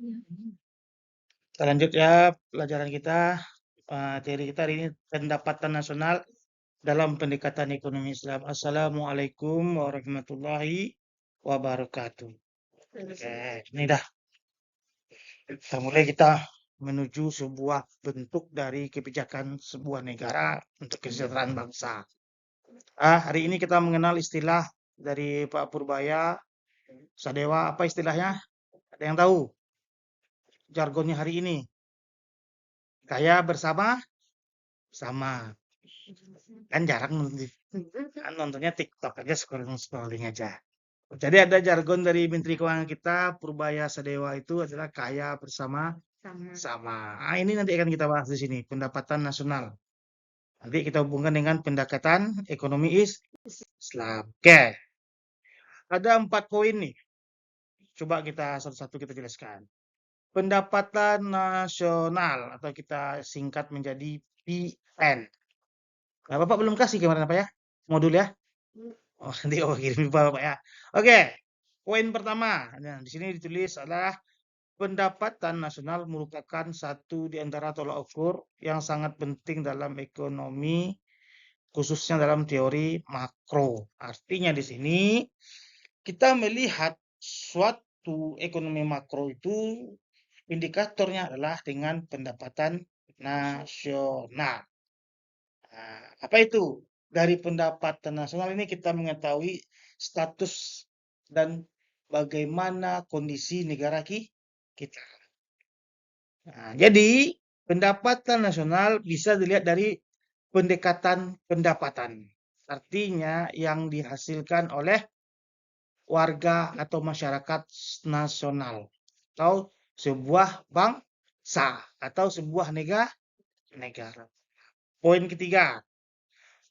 Kita lanjut ya pelajaran kita. Teori kita hari ini pendapatan nasional dalam pendekatan ekonomi Islam. Assalamualaikum warahmatullahi wabarakatuh. Oke, ini dah. Kita mulai kita menuju sebuah bentuk dari kebijakan sebuah negara untuk kesejahteraan bangsa. Hari ini kita mengenal istilah dari Pak Purbaya Sadewa. Apa istilahnya? Ada yang tahu? Jargonnya hari ini. Kaya bersama sama. Kan jarang nontonnya TikTok aja, scrolling aja. Jadi ada jargon dari Menteri Keuangan kita, Purbaya Sadewa itu adalah kaya bersama sama. Ini nanti akan kita bahas di sini, pendapatan nasional. Nanti kita hubungkan dengan pendekatan ekonomi Islam. Oke, ada 4 poin nih. Coba kita satu-satu kita jelaskan. Pendapatan nasional atau kita singkat menjadi PN. Nah, Bapak belum kasih kemarin apa ya? Modul ya? Oh, nanti kirim Bapak ya. Oke. Poin pertama, nah, di sini ditulis adalah pendapatan nasional merupakan satu di antara tolak ukur yang sangat penting dalam ekonomi, khususnya dalam teori makro. Artinya di sini kita melihat suatu ekonomi makro itu indikatornya adalah dengan pendapatan nasional. Nah, apa itu? Dari pendapatan nasional ini kita mengetahui status dan bagaimana kondisi negara kita. Nah, jadi pendapatan nasional bisa dilihat dari pendekatan pendapatan. Artinya yang dihasilkan oleh warga atau masyarakat nasional atau sebuah bangsa atau sebuah negara. Poin ketiga,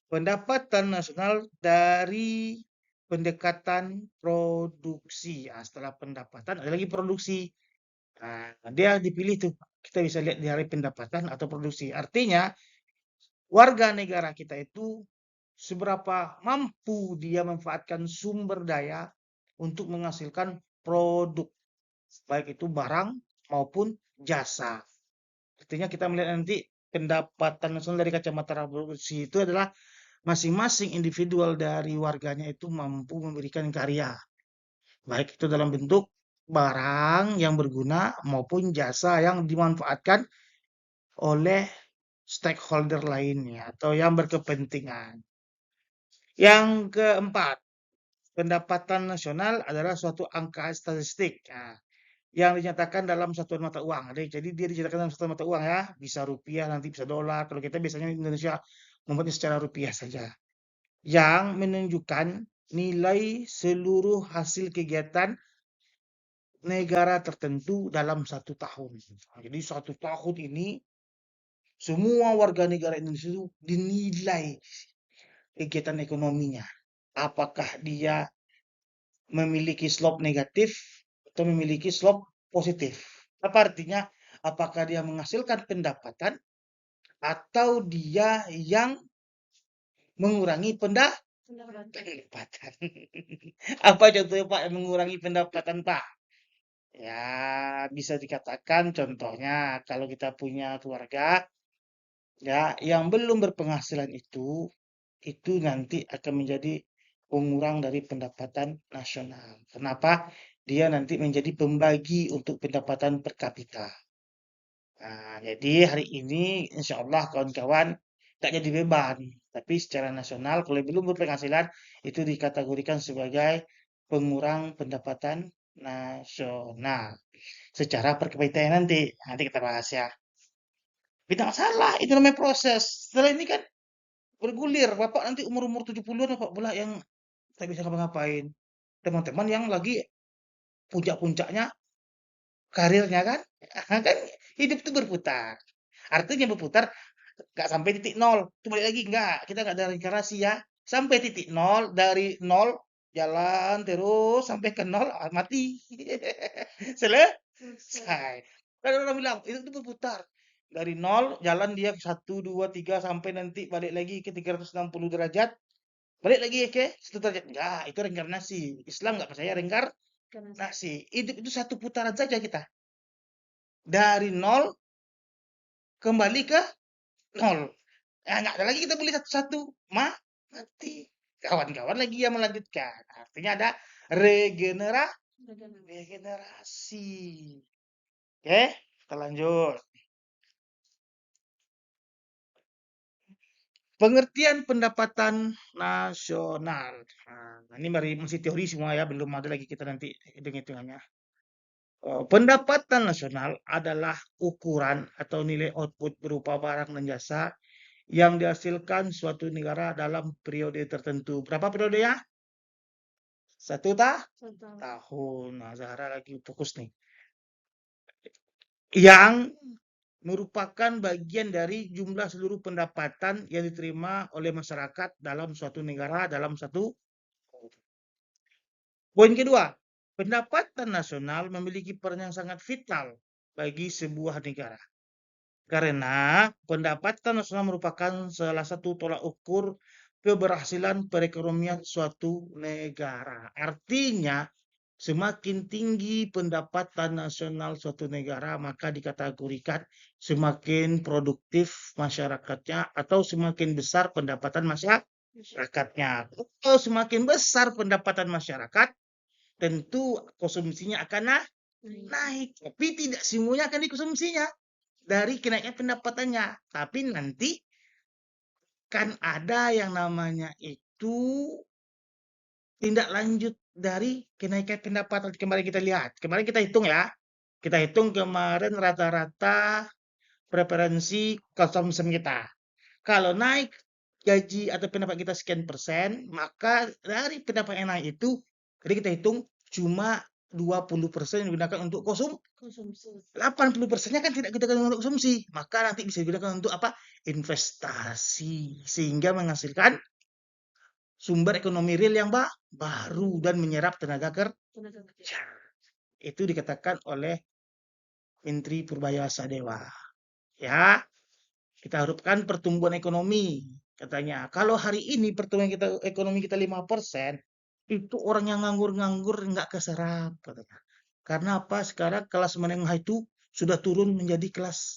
pendapatan nasional dari pendekatan produksi. Nah, setelah pendapatan ada lagi produksi. Nah, dia dipilih tuh. Kita bisa lihat dari pendapatan atau produksi. Artinya, warga negara kita itu seberapa mampu dia memanfaatkan sumber daya untuk menghasilkan produk, baik itu barang maupun jasa. Artinya kita melihat nanti pendapatan nasional dari kacamata produksi itu adalah masing-masing individual dari warganya itu mampu memberikan karya, baik itu dalam bentuk barang yang berguna maupun jasa yang dimanfaatkan oleh stakeholder lainnya atau yang berkepentingan. Yang keempat, pendapatan nasional adalah suatu angka statistik yang dinyatakan dalam satuan mata uang. Jadi dia dinyatakan dalam satuan mata uang ya, bisa rupiah, nanti bisa dolar. Kalau kita biasanya di Indonesia membuatnya secara rupiah saja. Yang menunjukkan nilai seluruh hasil kegiatan negara tertentu dalam satu tahun. Jadi satu tahun ini semua warga negara Indonesia itu dinilai kegiatan ekonominya. Apakah dia memiliki slope negatif atau memiliki slope positif. Apa artinya? Apakah dia menghasilkan pendapatan atau dia yang mengurangi pendapatan. Apa contohnya Pak yang mengurangi pendapatan Pak? Ya, bisa dikatakan contohnya kalau kita punya keluarga ya yang belum berpenghasilan itu nanti akan menjadi pengurang dari pendapatan nasional. Kenapa? Dia nanti menjadi pembagi untuk pendapatan per kapita. Nah, jadi hari ini insya Allah kawan-kawan tak jadi beban. Tapi secara nasional kalau belum berpenghasilan itu dikategorikan sebagai pengurang pendapatan nasional. Secara per kapita nanti. Nanti kita bahas ya. Tidak masalah, itu namanya proses. Setelah ini kan bergulir. Bapak nanti umur-umur 70-an Bapak pula yang tak bisa ngapa-ngapain. Teman-teman yang lagi puncak-puncaknya karirnya kan. Kan hidup itu berputar. Artinya berputar nggak sampai titik nol. Itu balik lagi enggak. Kita nggak ada reinkarnasi ya. Sampai titik nol, dari nol jalan terus sampai ke nol mati. Selesai. Kan orang bilang itu berputar. Dari nol jalan dia ke 1, 2, 3 sampai nanti balik lagi ke 360 derajat. Balik lagi ke 1 derajat. Enggak, itu reinkarnasi. Islam nggak percaya reinkarnasi. Hidup itu satu putaran saja kita. Dari nol kembali ke nol. Nggak ada lagi kita beli satu-satu. Mati. Kawan-kawan lagi yang melanjutkan. Artinya ada regenerasi. Oke, kita lanjut. Pengertian pendapatan nasional. Nah, ini masih teori semua ya, belum ada lagi kita nanti hitung-hitungannya. Pendapatan nasional adalah ukuran atau nilai output berupa barang dan jasa yang dihasilkan suatu negara dalam periode tertentu. Berapa periodenya? Satu tahun. Nah, Zahra lagi fokus nih. Yang merupakan bagian dari jumlah seluruh pendapatan yang diterima oleh masyarakat dalam suatu negara dalam satu. Poin kedua, pendapatan nasional memiliki peran yang sangat vital bagi sebuah negara. Karena pendapatan nasional merupakan salah satu tolak ukur keberhasilan perekonomian suatu negara. Artinya, semakin tinggi pendapatan nasional suatu negara, maka dikategorikan semakin produktif masyarakatnya atau semakin besar pendapatan masyarakatnya. Kalau semakin besar pendapatan masyarakat, tentu konsumsinya akan naik. Tapi tidak semuanya akan dikonsumsinya dari kenaikan pendapatannya. Tapi nanti kan ada yang namanya itu tindak lanjut dari kenaikan pendapatan. Kemarin kita lihat, kemarin kita hitung ya. Kita hitung kemarin rata-rata preferensi konsumsi kita. Kalau naik gaji atau pendapat kita sekian persen, maka dari pendapat yang naik itu, jadi kita hitung cuma 20% yang digunakan untuk konsumsi. 80%-nya kan tidak kita gunakan untuk konsumsi. Maka nanti bisa digunakan untuk apa? Investasi. Sehingga menghasilkan sumber ekonomi real yang baru dan menyerap tenaga kerja. Itu dikatakan oleh Menteri Purbaya Sadewa. Ya, kita harapkan pertumbuhan ekonomi. Katanya, kalau hari ini pertumbuhan ekonomi kita 5%, itu orang yang nganggur-nganggur nggak keserap. Katanya. Karena apa? Sekarang kelas menengah itu sudah turun menjadi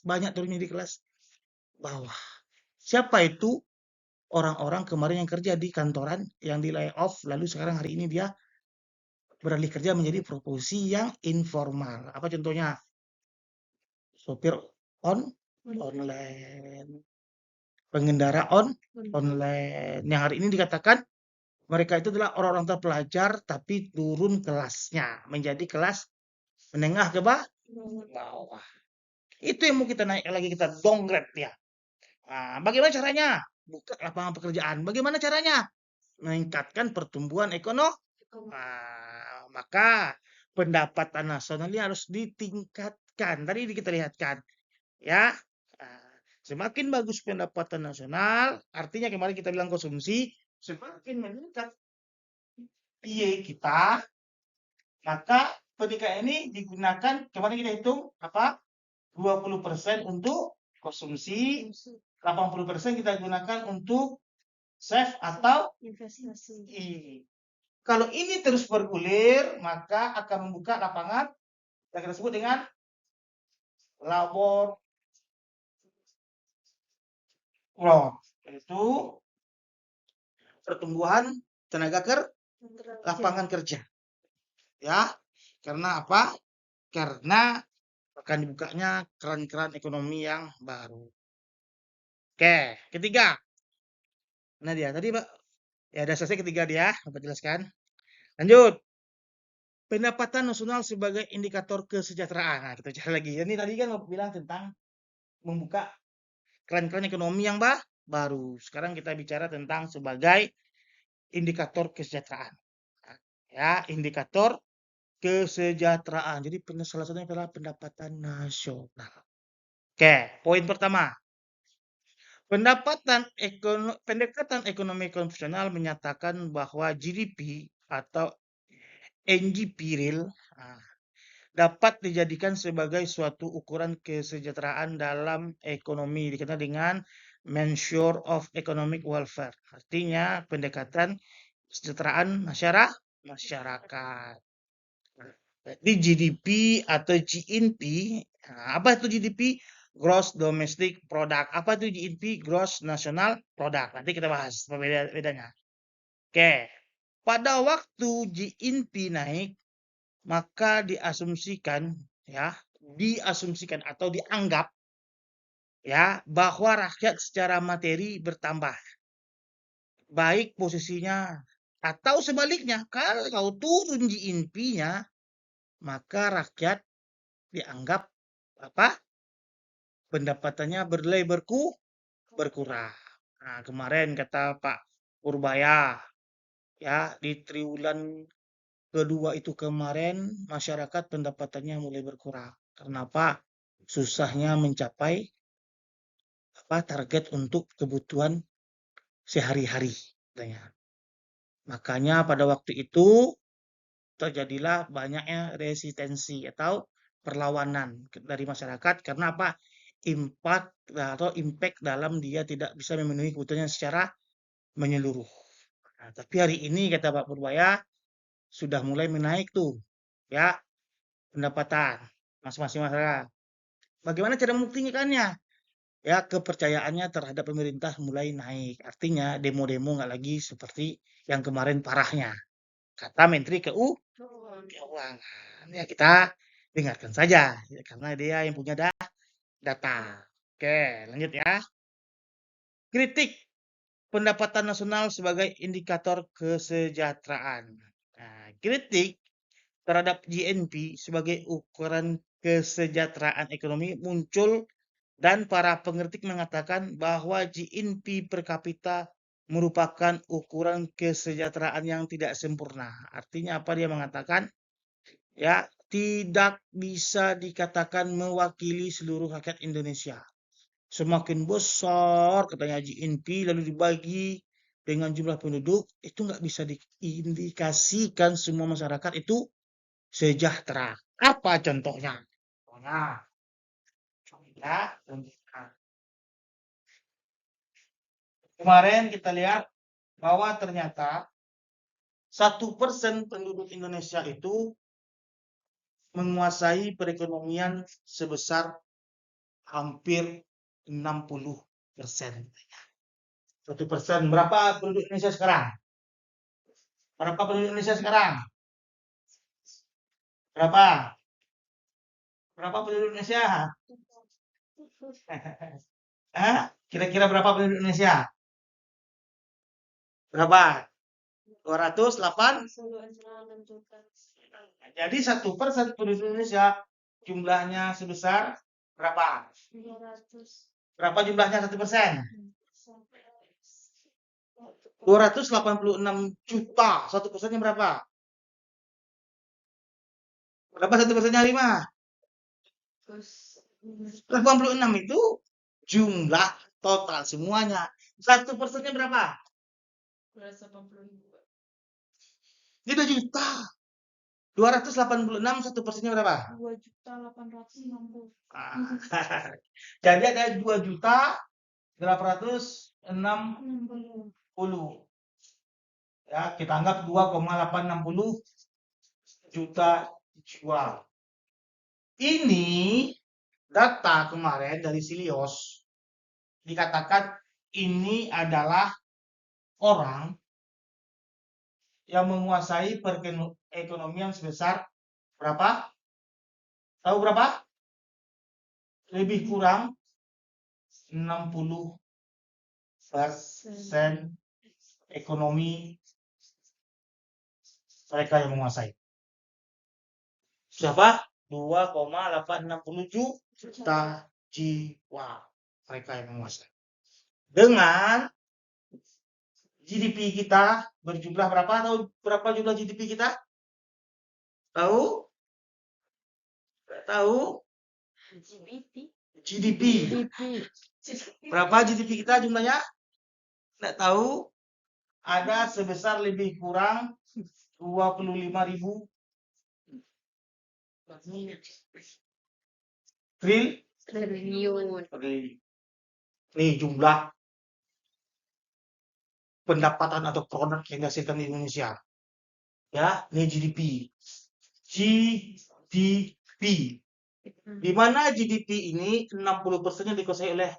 banyak turun menjadi kelas bawah. Siapa itu? Orang-orang kemarin yang kerja di kantoran yang di layoff, lalu sekarang hari ini dia beralih kerja menjadi profesi yang informal. Apa contohnya? Sopir online, pengendara online. Yang hari ini dikatakan mereka itu adalah orang-orang terpelajar tapi turun kelasnya menjadi kelas menengah ke bawah. Itu yang mau kita naik lagi, kita downgrade ya. Nah, bagaimana caranya? Buka lapangan pekerjaan. Bagaimana caranya? Meningkatkan pertumbuhan ekonomi. Maka pendapatan nasional ini harus ditingkatkan. Tadi kita lihatkan, ya. Semakin bagus pendapatan nasional, artinya kemarin kita bilang konsumsi, semakin meningkat kita, maka pendidikan ini digunakan, kemarin kita hitung apa? 20% untuk konsumsi, 80% kita gunakan untuk save atau investasi. Kalau ini terus bergulir, maka akan membuka lapangan yang kita sebut dengan labor growth, yaitu pertumbuhan tenaga lapangan kerja. Ya, karena apa? Karena akan dibukanya keran-keran ekonomi yang baru. Oke, ketiga. Nah dia tadi Pak, ya udah selesai ketiga dia, Bapak jelaskan. Lanjut. Pendapatan nasional sebagai indikator kesejahteraan. Nah, kita cari lagi. Ini tadi kan Bapak bilang tentang membuka keran-keran ekonomi yang baru. Sekarang kita bicara tentang sebagai indikator kesejahteraan. Ya, indikator kesejahteraan. Jadi salah satunya adalah pendapatan nasional. Oke, poin pertama. Pendekatan ekonomi konvensional menyatakan bahwa GDP atau NGP real dapat dijadikan sebagai suatu ukuran kesejahteraan dalam ekonomi, dikenal dengan measure of economic welfare. Artinya pendekatan kesejahteraan masyarakat. Di GDP atau GNP Nah, apa itu GDP? Gross Domestic Product. Apa itu GDP? Gross National Product. Nanti kita bahas bedanya. Oke. Pada waktu GNP naik, maka diasumsikan atau dianggap ya bahwa rakyat secara materi bertambah. Baik posisinya atau sebaliknya, kalau turun GNP-nya, maka rakyat dianggap apa? Pendapatannya berkurang. Nah, kemarin kata Pak Purbaya, ya di triwulan kedua itu kemarin masyarakat pendapatannya mulai berkurang. Kenapa? Susahnya mencapai target untuk kebutuhan sehari-hari. Makanya pada waktu itu terjadilah banyaknya resistensi atau perlawanan dari masyarakat karena apa? Impact dalam dia tidak bisa memenuhi kebutuhannya secara menyeluruh. Nah, tapi hari ini kata Pak Purbaya sudah mulai menaik tuh ya pendapatan masing-masing masyarakat. Bagaimana cara membuktikannya? Ya kepercayaannya terhadap pemerintah mulai naik. Artinya demo-demo nggak lagi seperti yang kemarin parahnya. Kata Menteri Keuangan. Ya kita dengarkan saja ya, karena dia yang punya data. Oke, lanjut ya. Kritik pendapatan nasional sebagai indikator kesejahteraan. Nah, kritik terhadap GNP sebagai ukuran kesejahteraan ekonomi muncul dan para pengkritik mengatakan bahwa GNP per kapita merupakan ukuran kesejahteraan yang tidak sempurna. Artinya apa dia mengatakan? Ya, tidak bisa dikatakan mewakili seluruh rakyat Indonesia. Semakin besar katanya GNP lalu dibagi dengan jumlah penduduk, itu nggak bisa diindikasikan semua masyarakat itu sejahtera. Apa contohnya? Contohnya, ya, kemarin kita lihat bahwa ternyata 1% penduduk Indonesia itu menguasai perekonomian sebesar hampir 60%. 1%. Berapa penduduk Indonesia sekarang? Berapa penduduk Indonesia sekarang? Berapa? Berapa penduduk Indonesia? Kira-kira berapa penduduk Indonesia? Berapa? 208? Jadi 1% penduduk Indonesia jumlahnya sebesar berapa? Berapa jumlahnya 1%? 286 juta. 1%-nya berapa? Berapa 1%-nya 5? 86 itu jumlah total semuanya. 1%-nya berapa? 2 juta. 286 1%-nya berapa? 2.860. Jadi ada 2.860. Ya, kita anggap 2,860 juta jiwa. Ini data kemarin dari Silios dikatakan ini adalah orang yang menguasai perekonomian sebesar berapa? Tahu berapa? Lebih kurang 60% ekonomi mereka yang menguasai. Siapa? 2,860 juta jiwa mereka yang menguasai. Dengan GDP kita berjumlah berapa? Tahu berapa jumlah GDP kita? Tahu? Tahu? GDP. Berapa GDP kita jumlahnya? Tidak tahu. Ada sebesar lebih kurang 25.000 triliun. Ini jumlah pendapatan atau produk yang dihasilkan di Indonesia. Ya, ini GDP. GDP. Di mana GDP ini 60%-nya dikuasai oleh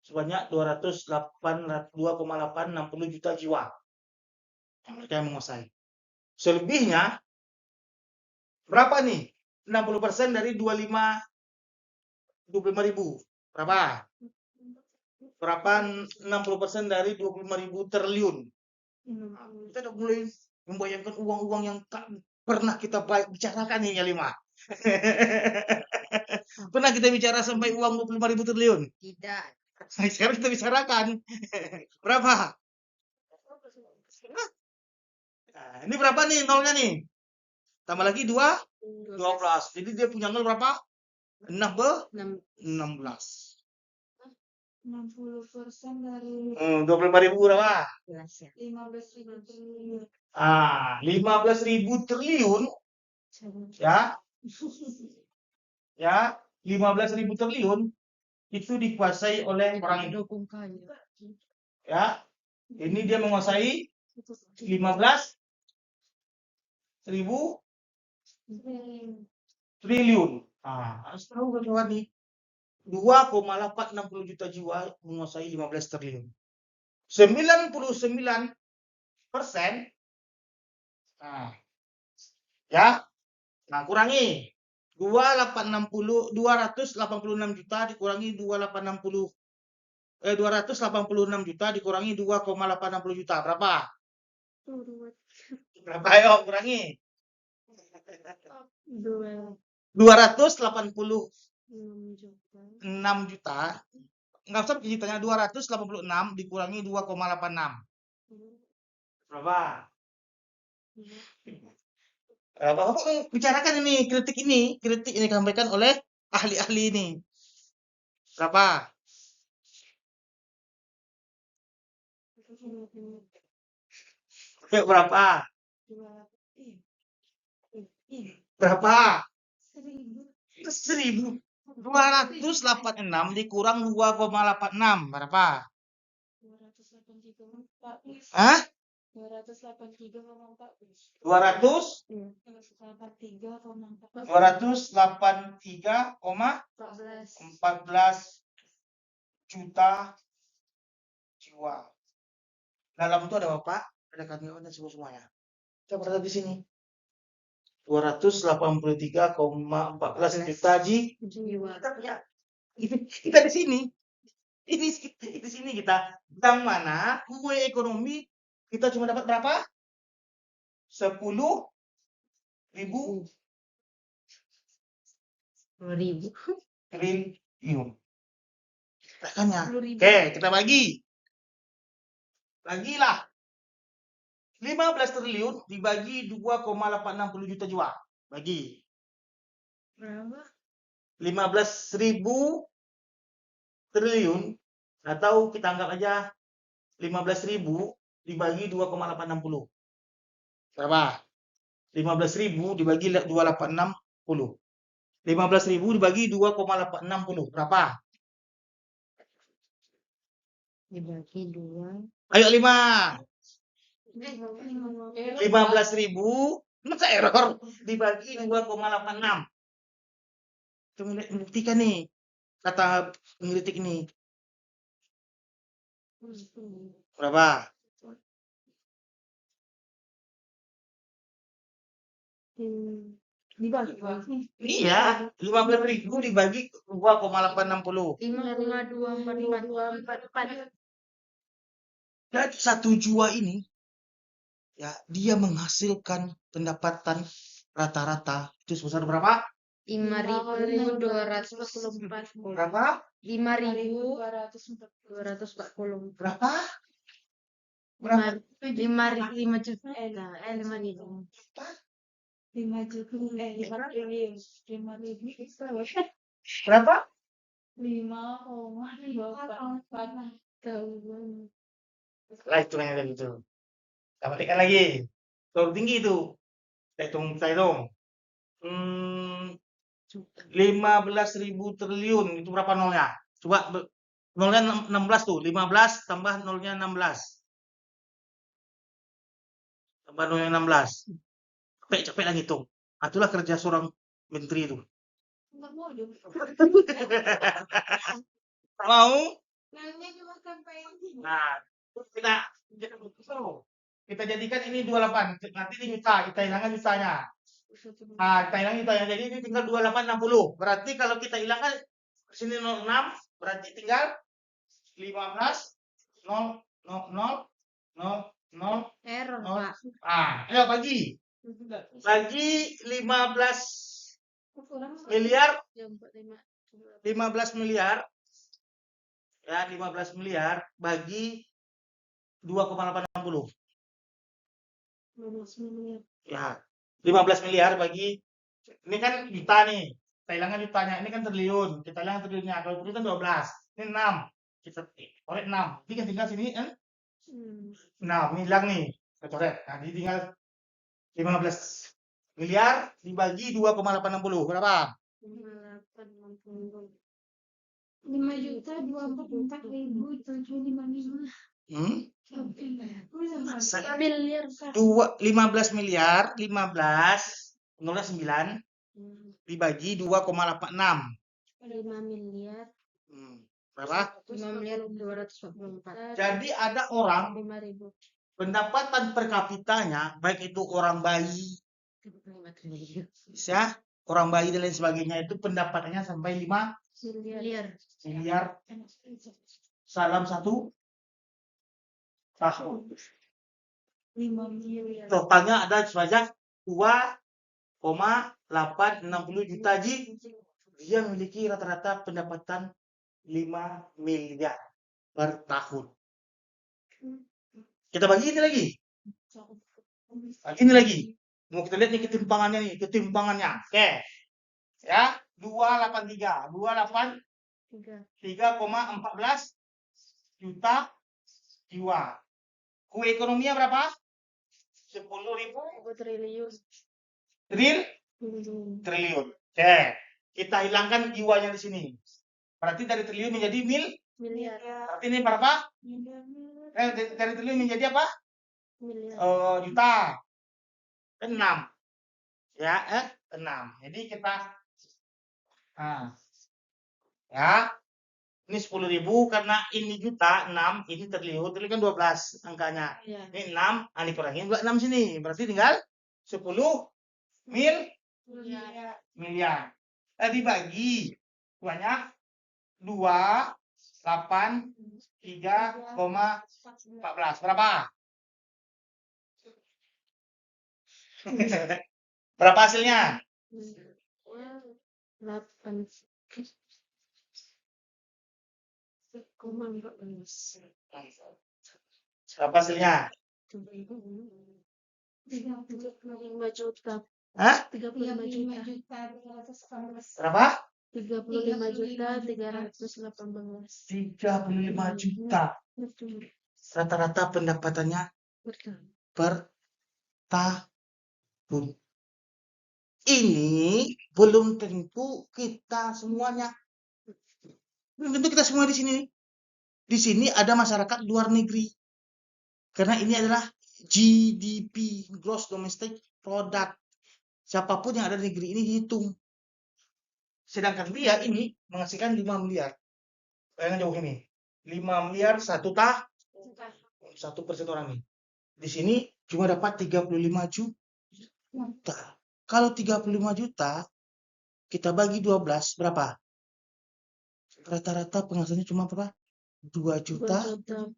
sebanyak 2,860 juta jiwa yang mereka yang menguasai. Selebihnya berapa nih? 60% dari 25 ribu. Berapa? Berapa 60% dari 25.000 triliun? Kita udah mulai membayangkan uang-uang yang tak pernah kita bicarakan nih, ya Lima. Pernah kita bicara sampai uang 25.000 triliun? Tidak. Sekarang kita bicarakan. Berapa? Nah, ini berapa nih nolnya nih? Tambah lagi 12. Jadi dia punya nol berapa? 16. 60% dari 25.000 berapa? 15.000 triliun. 15.000 triliun ya. Ya, 15.000 triliun itu dikuasai oleh orang ini. Ya. Ini dia menguasai 15.000 triliun. Harus tahu kawan nih. 2,860 juta jiwa menguasai 15 triliun. 99%. Ya. Kurangi. 286 juta dikurangi 286 juta dikurangi 2,860 juta. Berapa? Berapa? Ayo kurangi. 286 juta. Enggak usah ditanya 286 dikurangi 2,86. Berapa? Bapak bicarakan ini, kritik ini disampaikan oleh ahli-ahli ini. Berapa? Berapa? Berapa? 1.000. 286 dikurang 2,86. Berapa? 283,14. Hah? 283,14. 283,14 juta jiwa. Dalam itu ada Bapak, ada karyawan semuanya. Kita berada di sini. 283,14 juta jiwa. Kita di sini. Ini di sini kita. Yang mana kue ekonomi kita cuma dapat berapa? 10.000 triliun. Makanya. Oke, kita bagi. Bagilah. 15 triliun dibagi 2,860 juta jiwa. Bagi. Berapa? 15.000 triliun atau kita anggap aja 15.000 dibagi 2,860. Berapa? 15.000 dibagi 2,860. 15.000 dibagi 2,860. Berapa? Dibagi 2. Ayo 5. 15.000 masa error dibagi 2,86. Kita membuktikan nih kata pengkritik ini. Berapa? Dibagi. Iya, 15.000 dibagi 2,860. 5,244. Dan 1 jiwa ini ya dia menghasilkan pendapatan rata-rata itu sebesar berapa? 5.244. Berapa? 5.240. Berapa? Berapa? 5 juta. 5.000. 5 juta. 5 triliun. 5.000. Berapa? 5,244 tahun. Lah hitungannya dari itu. Kita balikkan lagi. Terlalu tinggi itu. Kita hitung. 15.000 triliun itu berapa nolnya? Coba nolnya 16 tuh. 15 tambah nolnya 16. Tambah nolnya 16. Capek lah ngitung. Itulah kerja seorang menteri itu. Nggak mau dong. Mau? Nanya cuma sampai ini. Nah, kita jadikan ini 28. Nanti ini juta, kita hilangkan jutanya. Nah, kita hilangkan jutanya. Jadi ini tinggal 2860. Berarti kalau kita hilangkan sini 06, berarti tinggal 15 0 0 0 0 0 Error, 0. Pak. Ayo bagi. Bagi 15 miliar, Jam 45. 15 miliar. Ya, 15 miliar bagi 2,860. 15 miliar. Ya, 15 miliar bagi, ini kan juta nih. Kita hilangkan jutanya, ini kan triliun. Kita hilangkan triliunnya. Kalau triliun kan 12. Ini 6. Kita korek 6. Jadi kan tinggal sini kan 6. Ini hilang nih. Kita coret. Nah, jadi tinggal 15 miliar dibagi 2,860. Berapa? 5,860. 5.024.000.755. Hmm? 5 miliar, Pak. 15 miliar, 15, 9 dibagi 2,86. 5 miliar. Berapa? 5 miliar 244. Jadi ada orang 5.000. pendapatan per kapitanya, baik itu orang bayi, 5 triliun. ya, orang bayi dan lain sebagainya itu pendapatannya sampai 5 miliar dalam 1 tahun. 5 miliar. Totalnya ada sebanyak 2,860 juta ji. Dia memiliki rata-rata pendapatan 5 miliar per tahun. Kita bagi ini lagi. Ini lagi. Mau kita lihat nih ketimpangannya nih, ketimpangannya. Oke. Ya, 283. 3,14 juta jiwa. Kue ekonominya berapa? 10.000 triliun. Triliun. Oke. Kita hilangkan jiwanya di sini. Berarti dari triliun menjadi Miliar. Berarti ini berapa? Dari triliun menjadi apa? Miliar. Juta. 6. Ya, 6. Jadi kita ya. Ini 10.000 karena ini juta, 6, ini triliun, triliun kan 12 angkanya. Iya. Ini 6, dikurangin 6 sini. Berarti tinggal 10 miliar. Dibagi banyak 283,14. Berapa? Berapa hasilnya? 8. Berapa hasilnya? 35 juta. Hah? 35 juta. Berapa? 35.318. 35 juta. Rata-rata pendapatannya per tahun. Ini belum tentu kita semuanya. Belum tentu kita semua di sini. Di sini ada masyarakat luar negeri. Karena ini adalah GDP, Gross Domestic Product. Siapapun yang ada di negeri ini dihitung. Sedangkan dia ini menghasilkan 5 miliar. Bayangkan jauh ini. 5 miliar 1 tahun. 1% orang ini. Di sini cuma dapat 35 juta. Kalau 35 juta, kita bagi 12, berapa? Rata-rata penghasilannya cuma berapa? 2 juta 1.000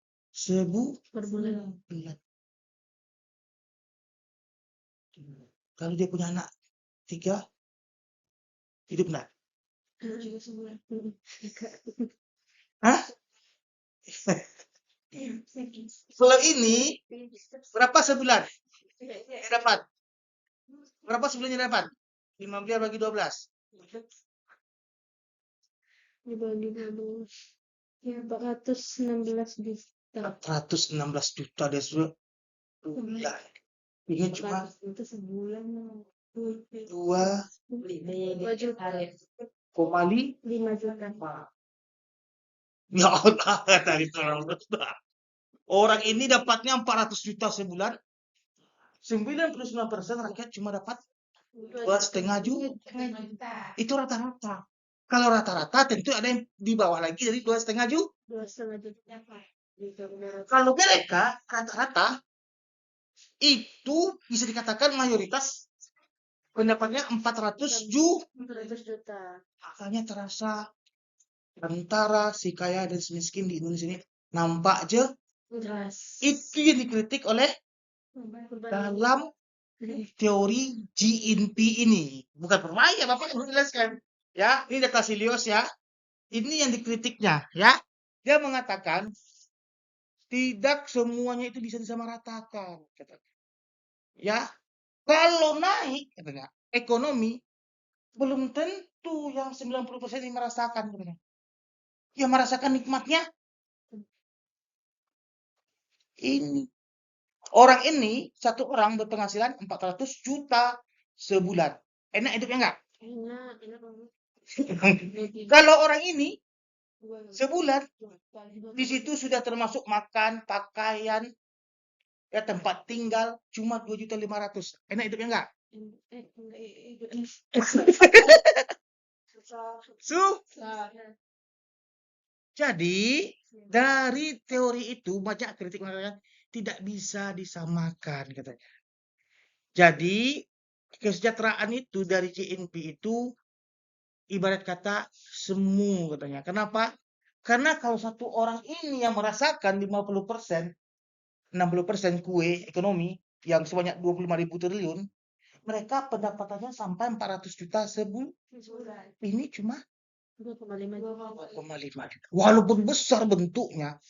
per bulan. Kalau dia punya anak 3, hidup enggak? Juga sebulan. Hah? Kalau ini, berapa sebulan? Dapat. Berapa sebulannya dapat? 5 miliar bagi 12. Dibagi 12. Ya, 416 juta. 416 juta dia sudah bulan. Ini cuma itu sebulan. 2,5 juta. Ya Allah, dari orang ini dapatnya 400 juta sebulan. 99% rakyat cuma dapat 2,5 juta. Itu rata-rata. Kalau rata-rata tentu ada yang di bawah lagi dari 2,5 juta. 2,5 juta. Kalau mereka rata-rata itu bisa dikatakan mayoritas pendapatnya 400 juta. 400 juta. Makanya terasa antara si kaya dan si miskin di Indonesia ini nampak aja. Jelas. Itu yang dikritik oleh dalam teori GNP ini. Bukan berbahaya, Bapak perlu jelaskan. Ya, ini data Silios ya. Ini yang dikritiknya ya. Dia mengatakan tidak semuanya itu bisa disamaratakan. Ya, kalau naik katanya, ekonomi belum tentu yang 90% ini merasakan katanya. Yang merasakan nikmatnya ini. Orang ini, satu orang berpenghasilan 400 juta sebulan. Enak hidupnya enggak? Enak banget. Kalau orang ini sebulan di situ sudah termasuk makan, pakaian, ya tempat tinggal cuma 2.500.000. Enak hidupnya enggak? Jadi dari teori itu banyak kritik mengatakan tidak bisa disamakan katanya. Jadi kesejahteraan itu dari GNP itu ibarat kata semu katanya. Kenapa? Karena kalau satu orang ini yang merasakan 50%, 60% kue ekonomi yang sebanyak 25.000 triliun, mereka pendapatannya sampai 400 juta sebulan. Ini cuma 2,5 2,5 juta. Walaupun besar bentuknya,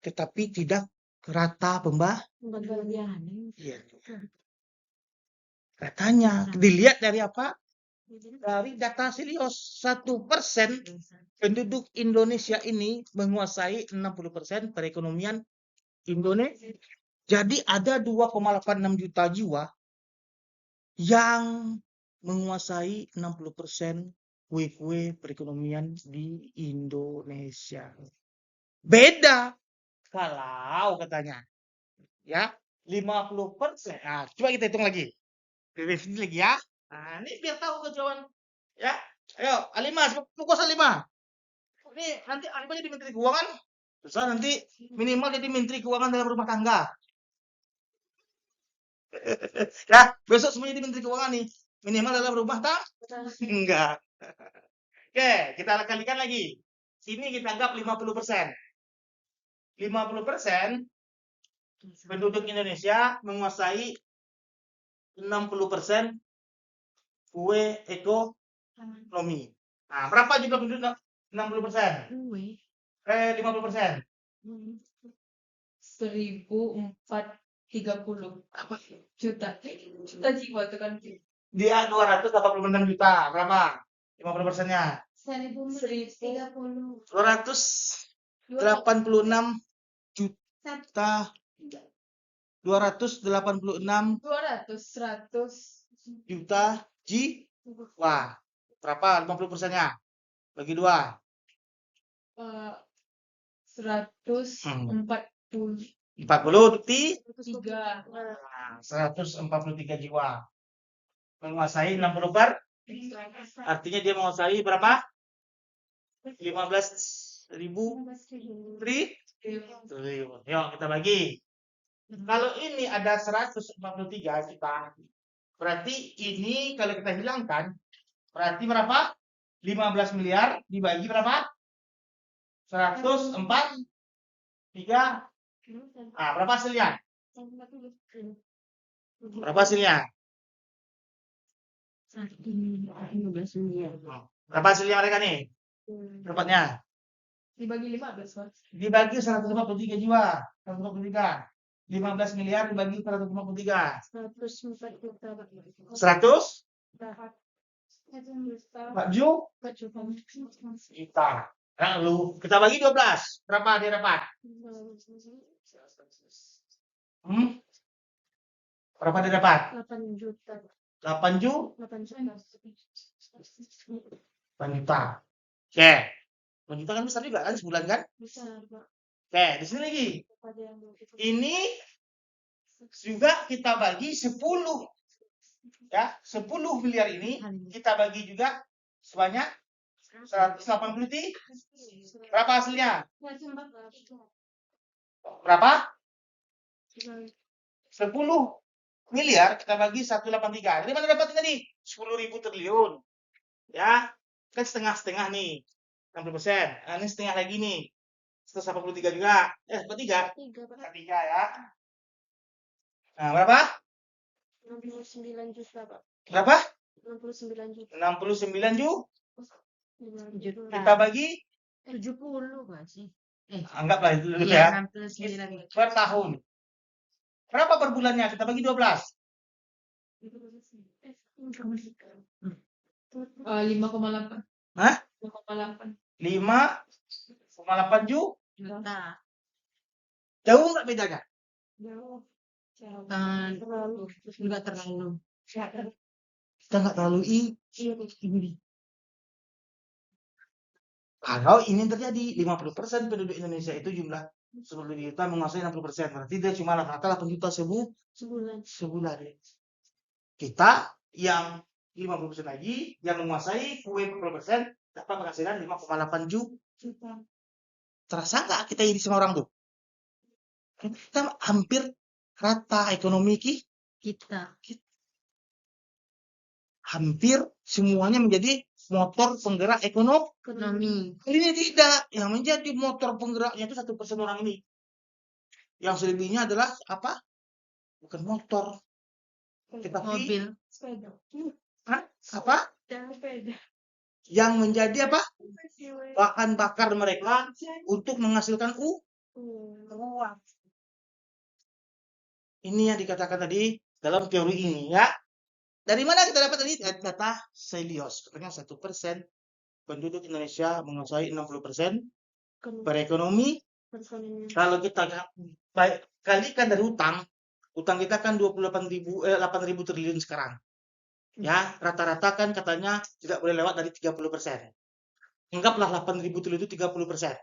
tetapi tidak rata pembagian. Iya. Katanya dilihat dari apa? Dari data Silios, 1% penduduk Indonesia ini menguasai 60% perekonomian Indonesia. Jadi ada 2,86 juta jiwa yang menguasai 60% kue-kue perekonomian di Indonesia. Beda kalau katanya ya 50%. Nah, coba kita hitung lagi. Revisi lagi ya. Nah, ini biar tahu kejauhan ya. Ayo, Alima, fokus Alima. Ini nanti Alima jadi Menteri Keuangan. Susah nanti minimal jadi Menteri Keuangan dalam rumah tangga. Ya, besok semuanya jadi Menteri Keuangan nih. Minimal dalam rumah tangga. Enggak. Oke, kita kalikan lagi. Sini kita anggap 50%. 50% penduduk Indonesia menguasai 60% kue ekonomi. Nah, berapa jumlah penduduk 60%? 50%. 1.430 Apa? juta jiwa itu kan. Dia 286 juta. Berapa? 50%-nya. 1.030 286 juta. 286 100 juta jiwa. Berapa 50%-nya? Bagi 2. 143 143 jiwa. Menguasai 60%. Artinya dia menguasai berapa? 15.000 triliun. Yuk kita bagi. Kalau ini ada 143 juta, berarti ini kalau kita hilangkan, berarti berapa? 15 miliar dibagi berapa? 143. Nah, berapa hasilnya? Berapa hasilnya? 15 miliar. Berapa hasilnya mereka nih? Dapatnya? Dibagi 15, Mas. Dibagi 153 jiwa. 153. 15 miliar dibagi 153. 104 juta. 100? 4 juta. Lalu kita bagi 12. Berapa dia dapat? Berapa dia dapat? 8 juta. 8 juta. 8 juta. 8 juta. Oke. 8 juta kan besar juga kan sebulan kan? Bisa, Pak. Oke, di sini lagi. Ini juga kita bagi 10. Ya, 10 miliar ini kita bagi juga sebanyak 180 berapa hasilnya? Berapa? 10 miliar kita bagi 183. Dari mana dapat tadi? 10.000 triliun. Ya, kan setengah-setengah nih. 60%. Nah, ini setengah lagi nih. 183 juga. Berapa 3? 3 ya. Nah, berapa? 69 juta, Pak. Berapa? 69 juta. 69 juta. Juta. Kita bagi 70 Pak sih. anggaplah itu dulu Iya, ya. 69. Per tahun. Berapa per bulannya? Kita bagi 12. 5,8. Hah? 5,8 5,8 juta. juta. Jauh nggak bedanya? Jauh. Terlalu. Enggak terlalu. Kita nggak terlalu Iya, Kalau ini terjadi 50% penduduk Indonesia itu jumlah 10 juta menguasai 60%. Berarti dia cuma rata-rata 8 juta sebulan. Kita yang 50% lagi yang menguasai 40% dapat penghasilan 5,8 juta. Terasa nggak kita iri sama orang tuh? Kita hampir rata ekonomi kita. Hampir semuanya menjadi motor penggerak Ekonomi. Ini tidak. Yang menjadi motor penggeraknya itu 1% orang ini. Yang selebihnya adalah apa? Bukan motor. Tetapi Mobil. apa? Sepeda. Yang menjadi apa? Bahan bakar mereka untuk menghasilkan uang. Ini yang dikatakan tadi dalam teori ini ya. Dari mana kita dapat tadi data Celios? Katanya 1% penduduk Indonesia menguasai 60% perekonomi. Kalau kita kalikan dari utang kita kan 8.000 triliun sekarang. Ya, rata-rata kan katanya tidak boleh lewat dari 30%. Anggaplah 8.000 triliun itu 30%.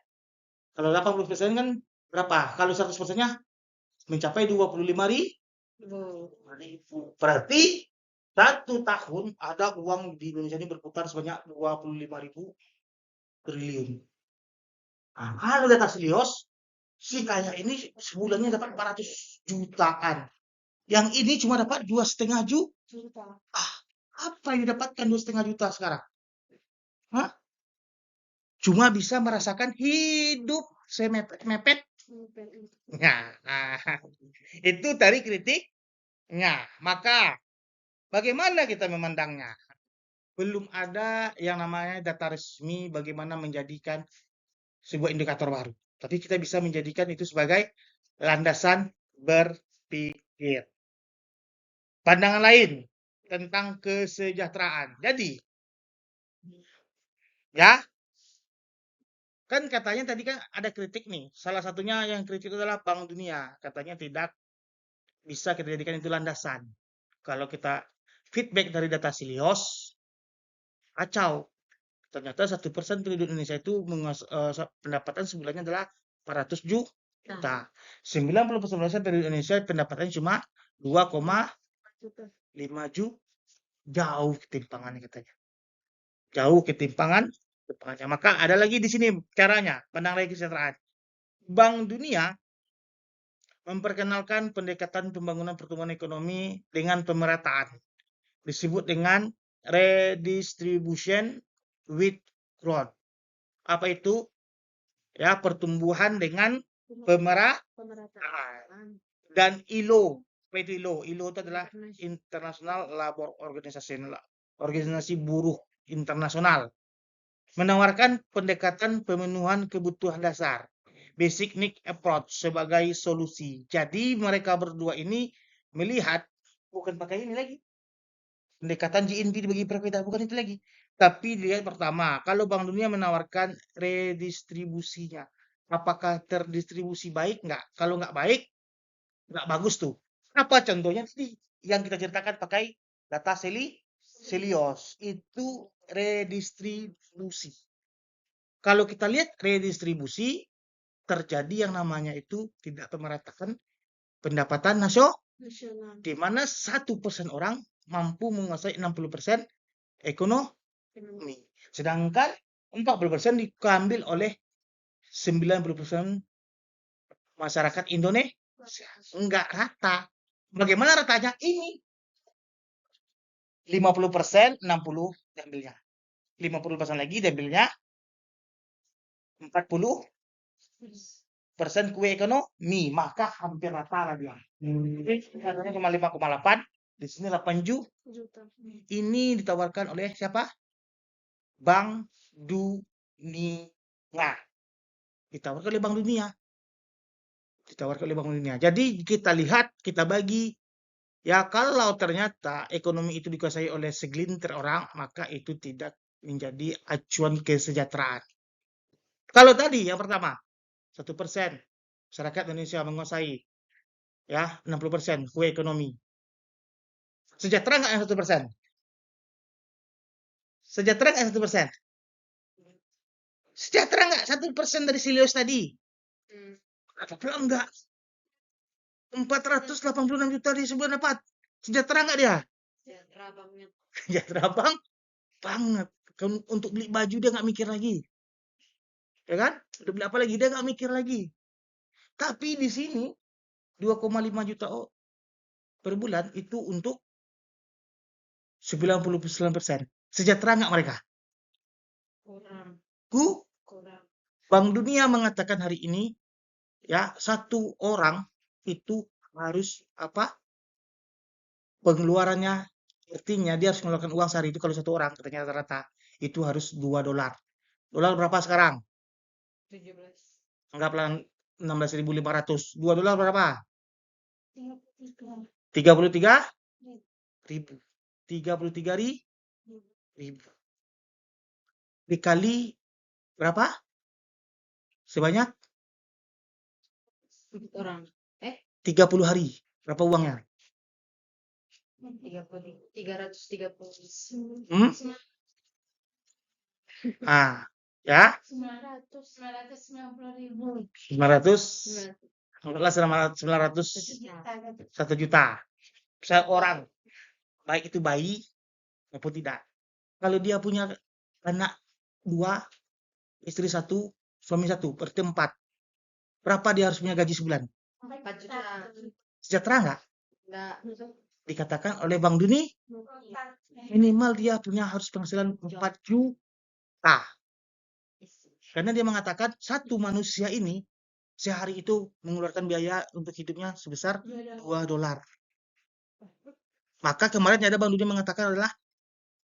Kalau 80% kan berapa? Kalau 100%-nya mencapai 25.000. Berarti 1 tahun ada uang di Indonesia ini berputar sebanyak 25.000 triliun. Nah, kalau data Silios, si kaya ini sebulannya dapat 400 jutaan. Yang ini cuma dapat 2,5 juta. Apa yang didapatkan 2,5 juta sekarang? Hah? Cuma bisa merasakan hidup semepet-mepet. Nah, itu tadi kritiknya. Maka bagaimana kita memandangnya? Belum ada yang namanya data resmi bagaimana menjadikan sebuah indikator baru. Tapi kita bisa menjadikan itu sebagai landasan berpikir. Pandangan lain tentang kesejahteraan. Jadi, ya, kan katanya tadi kan ada kritik nih. Salah satunya yang kritik adalah Bank Dunia. Katanya tidak bisa kita jadikan itu landasan. Kalau kita feedback dari data Silios, kacau. Ternyata 1% penduduk Indonesia itu pendapatan sebulannya adalah 400 juta. 90% penduduk Indonesia pendapatannya cuma 2,5 juta. Jauh ketimpangannya katanya. Jauh ketimpangannya. Maka ada lagi di sini caranya, pandang lagi kesejahteraan. Bank Dunia memperkenalkan pendekatan pembangunan pertumbuhan ekonomi dengan pemerataan. Disebut dengan redistribution with growth. Apa itu? Ya, pertumbuhan dengan pemerataan. Dan ILO. Apa itu ILO? ILO itu adalah International Labour Organization, organisasi buruh internasional. Menawarkan pendekatan pemenuhan kebutuhan dasar, basic need approach sebagai solusi. Jadi mereka berdua ini melihat bukan pakai ini lagi. Pendekatan GNP dibagi perbedaan bukan itu lagi. Tapi dilihat pertama, kalau Bank Dunia menawarkan redistribusinya, apakah terdistribusi baik nggak? Kalau nggak baik, nggak bagus tuh. Apa contohnya tadi yang kita ceritakan pakai data Celios itu redistribusi. Kalau kita lihat redistribusi terjadi yang namanya itu tidak pemerataan pendapatan Nasional. di mana 1% orang mampu menguasai 60% ekonomi. Sedangkan 40% diambil oleh 90% masyarakat Indonesia. Enggak rata. Bagaimana ratanya? Ini 50%, 60 diambilnya. 50% lagi diambilnya 40% kue ekonomi, maka hampir rata lah dia. Katanya cuma 5,8, di sini 8 Juta. Ini ditawarkan oleh siapa? Bank Dunia. Ditawarkan oleh Bank Dunia. Ditawarkan oleh Bank Dunia. Jadi kita lihat, kita bagi. Ya kalau ternyata ekonomi itu dikuasai oleh segelintir orang, maka itu tidak menjadi acuan kesejahteraan. Kalau tadi yang pertama, 1% masyarakat Indonesia menguasai ya 60% kue ekonomi. Sejahtera nggak yang 1%? Sejahtera nggak 1%? Sejahtera nggak 1% dari Silius tadi? Apabila enggak. 486 juta di sebulan dapat. Sejahtera nggak dia? Sejahtera banget. Sejahtera banget. Untuk beli baju dia nggak mikir lagi. Ya kan? Untuk beli apa lagi? Dia nggak mikir lagi. Tapi di sini 2,5 juta per bulan itu untuk 99%. Sejahtera nggak mereka? Kurang. Kurang. Bank Dunia mengatakan hari ini ya satu orang itu harus apa? Pengeluarannya artinya dia harus mengeluarkan uang sehari itu kalau satu orang katanya rata-rata itu harus $2. Dolar berapa sekarang? 17. Anggaplah 16.500. $2 berapa? 33. 33.000. 33.000 dikali berapa? Sebanyak Orang. 30 hari. Berapa uangnya? 330. Hmm? Ah, ya? 990.000. 900. Anggaplah 900 1 juta. Seorang. Baik itu bayi maupun tidak. Kalau dia punya anak 2, istri 1, suami 1, berarti 4. Berapa dia harus punya gaji sebulan? 4 juta. Sejahtera nggak? Enggak. Dikatakan oleh Bank Dunia minimal dia punya harus penghasilan 4 juta. Karena dia mengatakan satu manusia ini sehari itu mengeluarkan biaya untuk hidupnya sebesar $2. Maka kemarin ada Bank Dunia mengatakan adalah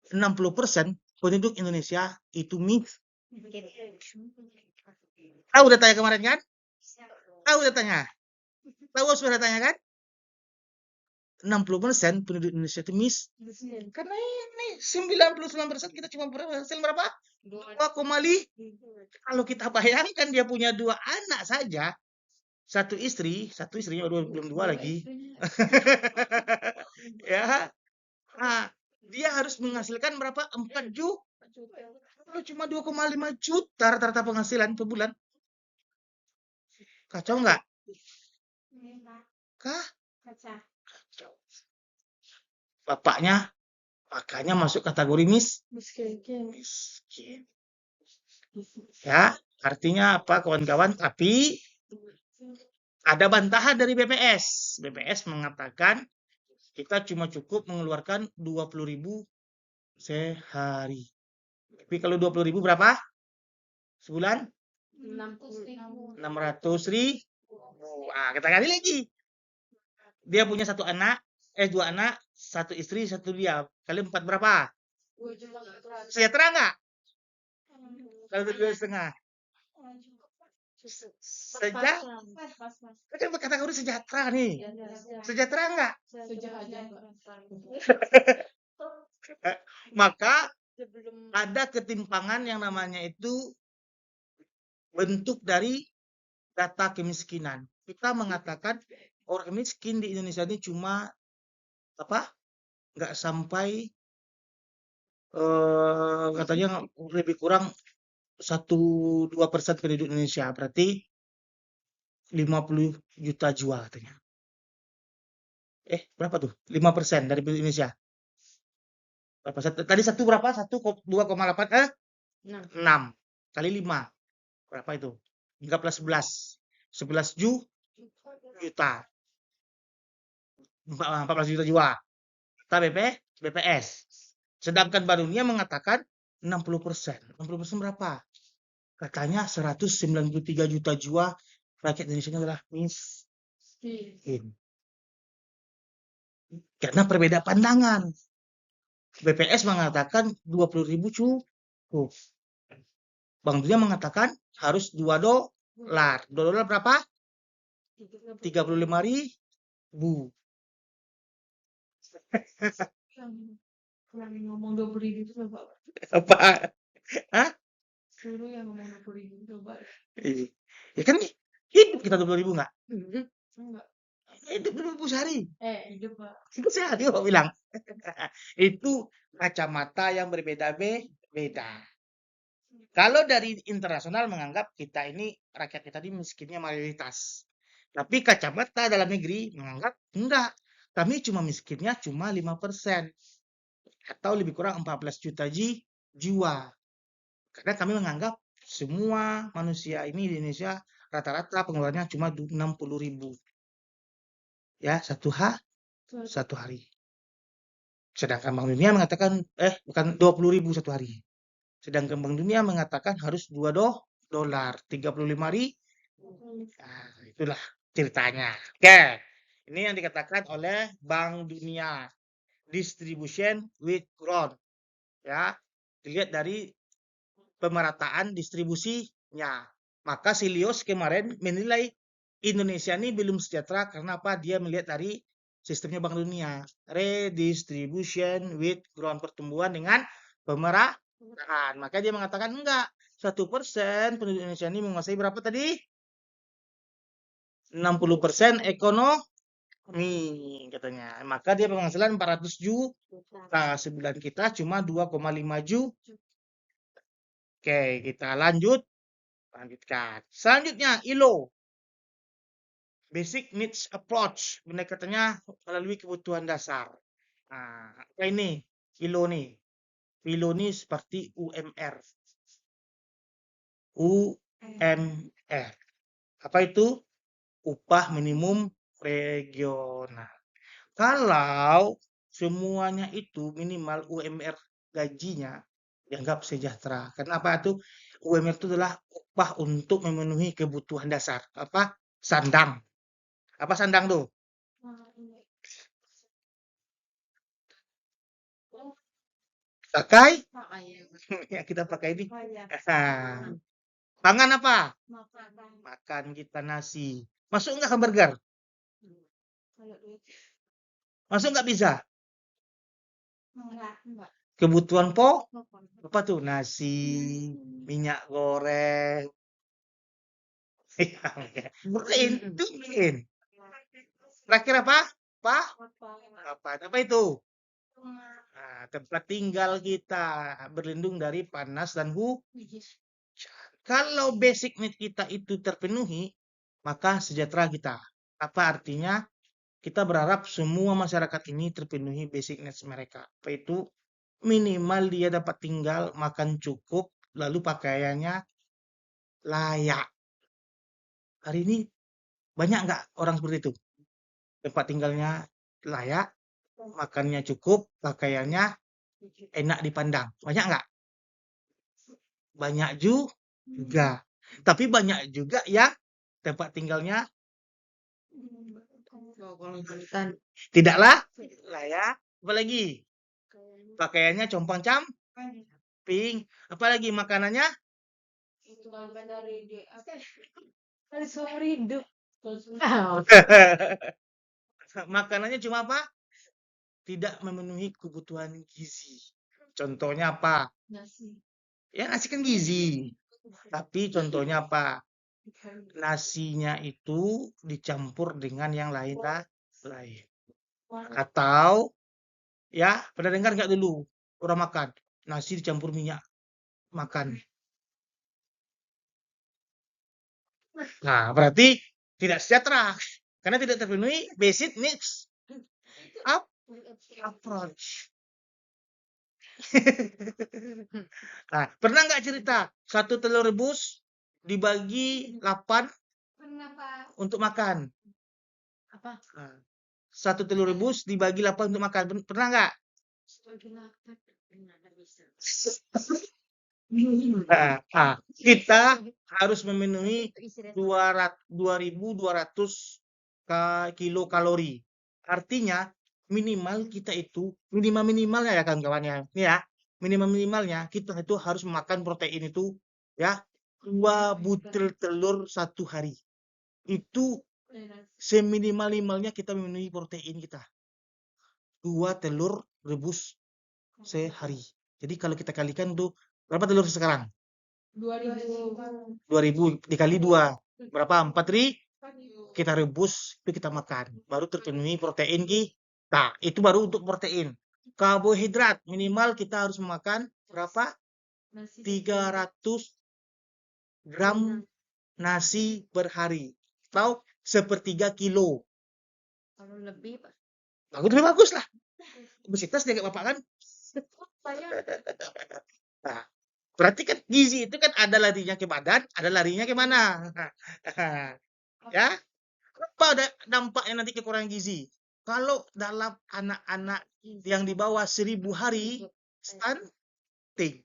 60% penduduk Indonesia itu tahu datanya kemarin kan? Tahu datanya? Tahu sudah datanya kan? 60% penduduk Indonesia itu karena ini 99% kita cuma berhasil berapa? 2,5. Kalau kita bayangkan dia punya 2 anak saja, satu istrinya belum 2 lagi. Ya. Nah, dia harus menghasilkan berapa? 4 juta. Kalau cuma 2,5 juta rata-rata penghasilan per bulan. Kacau nggak? Kacau. Bapaknya makanya masuk kategori miskin. Ya, artinya apa kawan-kawan? Tapi ada bantahan dari BPS. BPS mengatakan kita cuma cukup mengeluarkan 20.000 sehari. Tapi kalau 20.000 berapa? Sebulan? 600.000. Kita kali lagi. Dia punya 2 anak, 1 istri, 1 dia. Kali 4 berapa? 2 juta. Sejahtera nggak? Kalau 2,5. Kan kategori sejahtera nih. Sejahtera nggak? Maka ada ketimpangan yang namanya itu bentuk dari data kemiskinan. Kita mengatakan orang miskin di Indonesia ini cuma nggak sampai katanya lebih kurang 1-2% penduduk Indonesia, berarti 50 juta jiwa katanya. Berapa tuh? 5% dari penduduk Indonesia. Berapa? Tadi satu berapa? 2,8 6. 6 kali 5. Berapa itu? Anggaplah 11. 11 juta. 14 juta jiwa. Kata BPS. Sedangkan Bank Dunia mengatakan 60%. 60% berapa? Katanya 193 juta jiwa rakyat Indonesia adalah miskin. Karena berbeda pandangan. BPS mengatakan 20.000 cukup. Bank Dunia mengatakan harus 2 dolar. 2 dolar berapa? 35.000. Yang ngomong 20.000 itu coba. Apa? Hah? Suruh yang ngomong 20.000 coba. Ya kan hidup kita 20.000 nggak? Enggak. Hidup 20.000 sehari. Hidup, Pak. Itu sehari kok bilang. Itu kacamata yang berbeda-beda. Kalau dari internasional menganggap kita ini rakyat kita ini miskinnya mayoritas. Tapi kacamata dalam negeri menganggap enggak. Kami cuma miskinnya cuma 5%. Atau lebih kurang 14 juta jiwa. Karena kami menganggap semua manusia ini di Indonesia rata-rata pengeluarannya cuma 60.000. Ya, satu hari. Sedangkan Bank Dunia mengatakan, bukan 20.000 satu hari. Sedangkan Bank Dunia mengatakan harus 2 dolar, 35.000. Nah, itulah ceritanya. Oke, ini yang dikatakan oleh Bank Dunia. Distribution with growth. Ya, dilihat dari pemerataan distribusinya. Maka Silios kemarin menilai Indonesia ini belum sejahtera karena apa? Dia melihat dari sistemnya Bank Dunia. Redistribution with growth, pertumbuhan dengan pemerataan. Maka dia mengatakan enggak. 1% penduduk Indonesia ini menguasai berapa tadi? 60% ekonomi katanya. Maka dia penghasilan 400 juta. Sebulan kita cuma 2,5 juta. Oke, kita lanjutkan. Selanjutnya, ILO. Basic Needs Approach. Pendekatannya melalui kebutuhan dasar. Nah, apa ini? ILO nih. ILO ini seperti UMR. UMR. Apa itu? Upah minimum regional. Kalau semuanya itu minimal UMR gajinya dianggap sejahtera. Kenapa itu? UMR itu adalah upah untuk memenuhi kebutuhan dasar. Apa? Sandang. Apa sandang tuh? Pakai? Ya, kita pakai ini. Pangan apa? Makan kita nasi. Masuk nggak hamburger? Masuk nggak bisa? Enggak. Kebutuhan apa tuh? Nasi, minyak goreng. Beliin. Terakhir apa? Apa itu? Nah, tempat tinggal kita berlindung dari panas dan hujan. Kalau basic need kita itu terpenuhi, maka sejahtera kita. Apa artinya? Kita berharap semua masyarakat ini terpenuhi basic needs mereka. Apa itu? Minimal dia dapat tinggal, makan cukup, lalu pakaiannya layak. Hari ini banyak nggak orang seperti itu? Tempat tinggalnya layak, makannya cukup, pakaiannya enak dipandang. Banyak nggak? Banyak juga. Tapi banyak juga yang tempat tinggalnya tidaklah layak. Apalagi pakaiannya compang-camping. Apalagi makanannya makanannya cuma apa? Tidak memenuhi kebutuhan gizi. Contohnya apa? Nasi. Ya nasi kan gizi. Tapi contohnya apa? Nasinya itu dicampur dengan yang lain. Atau ya pernah dengar nggak dulu orang makan nasi dicampur minyak makan. Nah berarti tidak sejahtera karena tidak terpenuhi basic needs. Up approach. Nah, pernah nggak cerita satu telur rebus dibagi 8 Pernah, Pak. untuk makan? Apa? Nah, satu telur rebus dibagi 8 untuk makan. Pernah nggak? Sebagai lapar. Nggak bisa. Kita harus memenuhi 2.200 kilokalori. Artinya minimal kita itu minimalnya ya kawan-kawan ya. Ini ya, minimalnya kita itu harus makan protein itu ya 2 butir telur satu hari. Itu seminimal-minimalnya kita memenuhi protein kita. 2 telur rebus sehari. Jadi kalau kita kalikan tuh berapa telur sekarang? 2.000. 2.000 dikali 2 berapa? 4.000 kita rebus itu kita makan baru terpenuhi protein kita. Itu baru untuk protein. Karbohidrat minimal kita harus makan berapa? 300 gram nasi per hari atau 1/3 kilo. Kalau lebih, Pak. Lebih bagus lah. Obesitas dia kayak bapak kan. Saya Nah, berarti kan gizi itu kan ada larinya ke badan, ada larinya ke mana? Ya, apa ada dampaknya nanti kekurangan gizi? Kalau dalam anak-anak yang di bawah 1.000 hari stunting,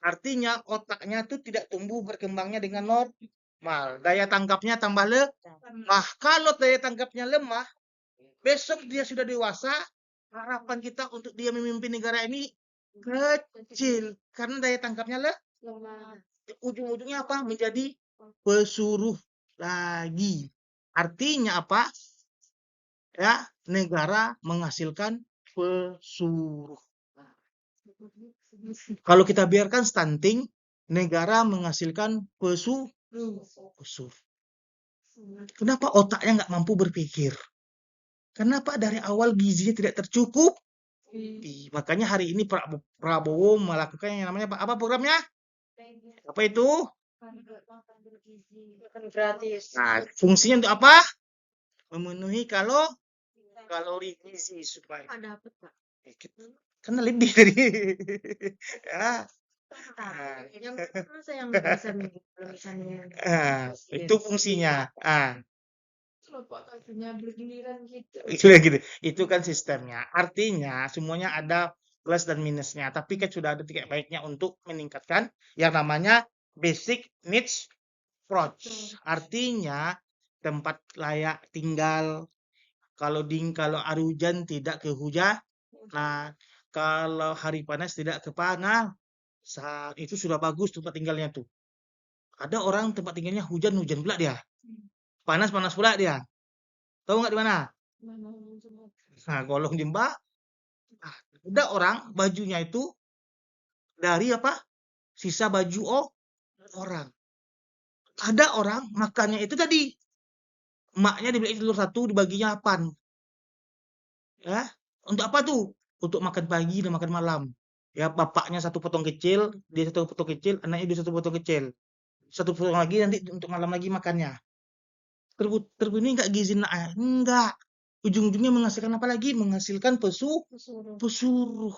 artinya otaknya itu tidak tumbuh berkembangnya dengan normal. Daya tangkapnya tambah lemah. Kalau daya tangkapnya lemah, besok dia sudah dewasa, harapan kita untuk dia memimpin negara ini kecil karena daya tangkapnya lemah. ujung-ujungnya apa? Menjadi pesuruh lagi. Artinya apa? Ya, negara menghasilkan pesuruh. Kalau kita biarkan stunting, negara menghasilkan pesuruh. Kenapa otaknya nggak mampu berpikir? Kenapa dari awal gizinya tidak tercukup? Makanya hari ini Prabowo melakukan yang namanya apa programnya? Apa itu? Makan gratis. Nah, fungsinya untuk apa? Memenuhi kalori gizi supaya Dapat, Pak. karena lebih dari ya. Yang masa yang biasa kalau misalnya Itu fungsinya. Bapak kakinya bergiliran gitu. Itu kan sistemnya. Artinya semuanya ada plus dan minusnya. Tapi kan sudah ada titik baiknya untuk meningkatkan yang namanya basic needs approach. Artinya tempat layak tinggal. Kalau hari hujan tidak kehujanan. Nah, kalau hari panas tidak kepanasan. Itu sudah bagus tempat tinggalnya tuh. Ada orang tempat tinggalnya hujan-hujan pula dia. Panas-panas pula dia. Tahu nggak di mana? Nah, Kolong Jembak. Nah, ada orang bajunya itu dari apa? Sisa baju orang. Ada orang makannya itu tadi. Emaknya dibeli telur satu dibaginya 8. Ya, untuk apa tuh? Untuk makan pagi dan makan malam. Ya, bapaknya satu potong kecil, dia satu potong kecil, anaknya dia satu potong kecil. Satu potong lagi nanti untuk malam lagi makannya. Terpenuhi nggak gizi? Enggak. Ujung-ujungnya menghasilkan apa lagi? Menghasilkan pesuruh.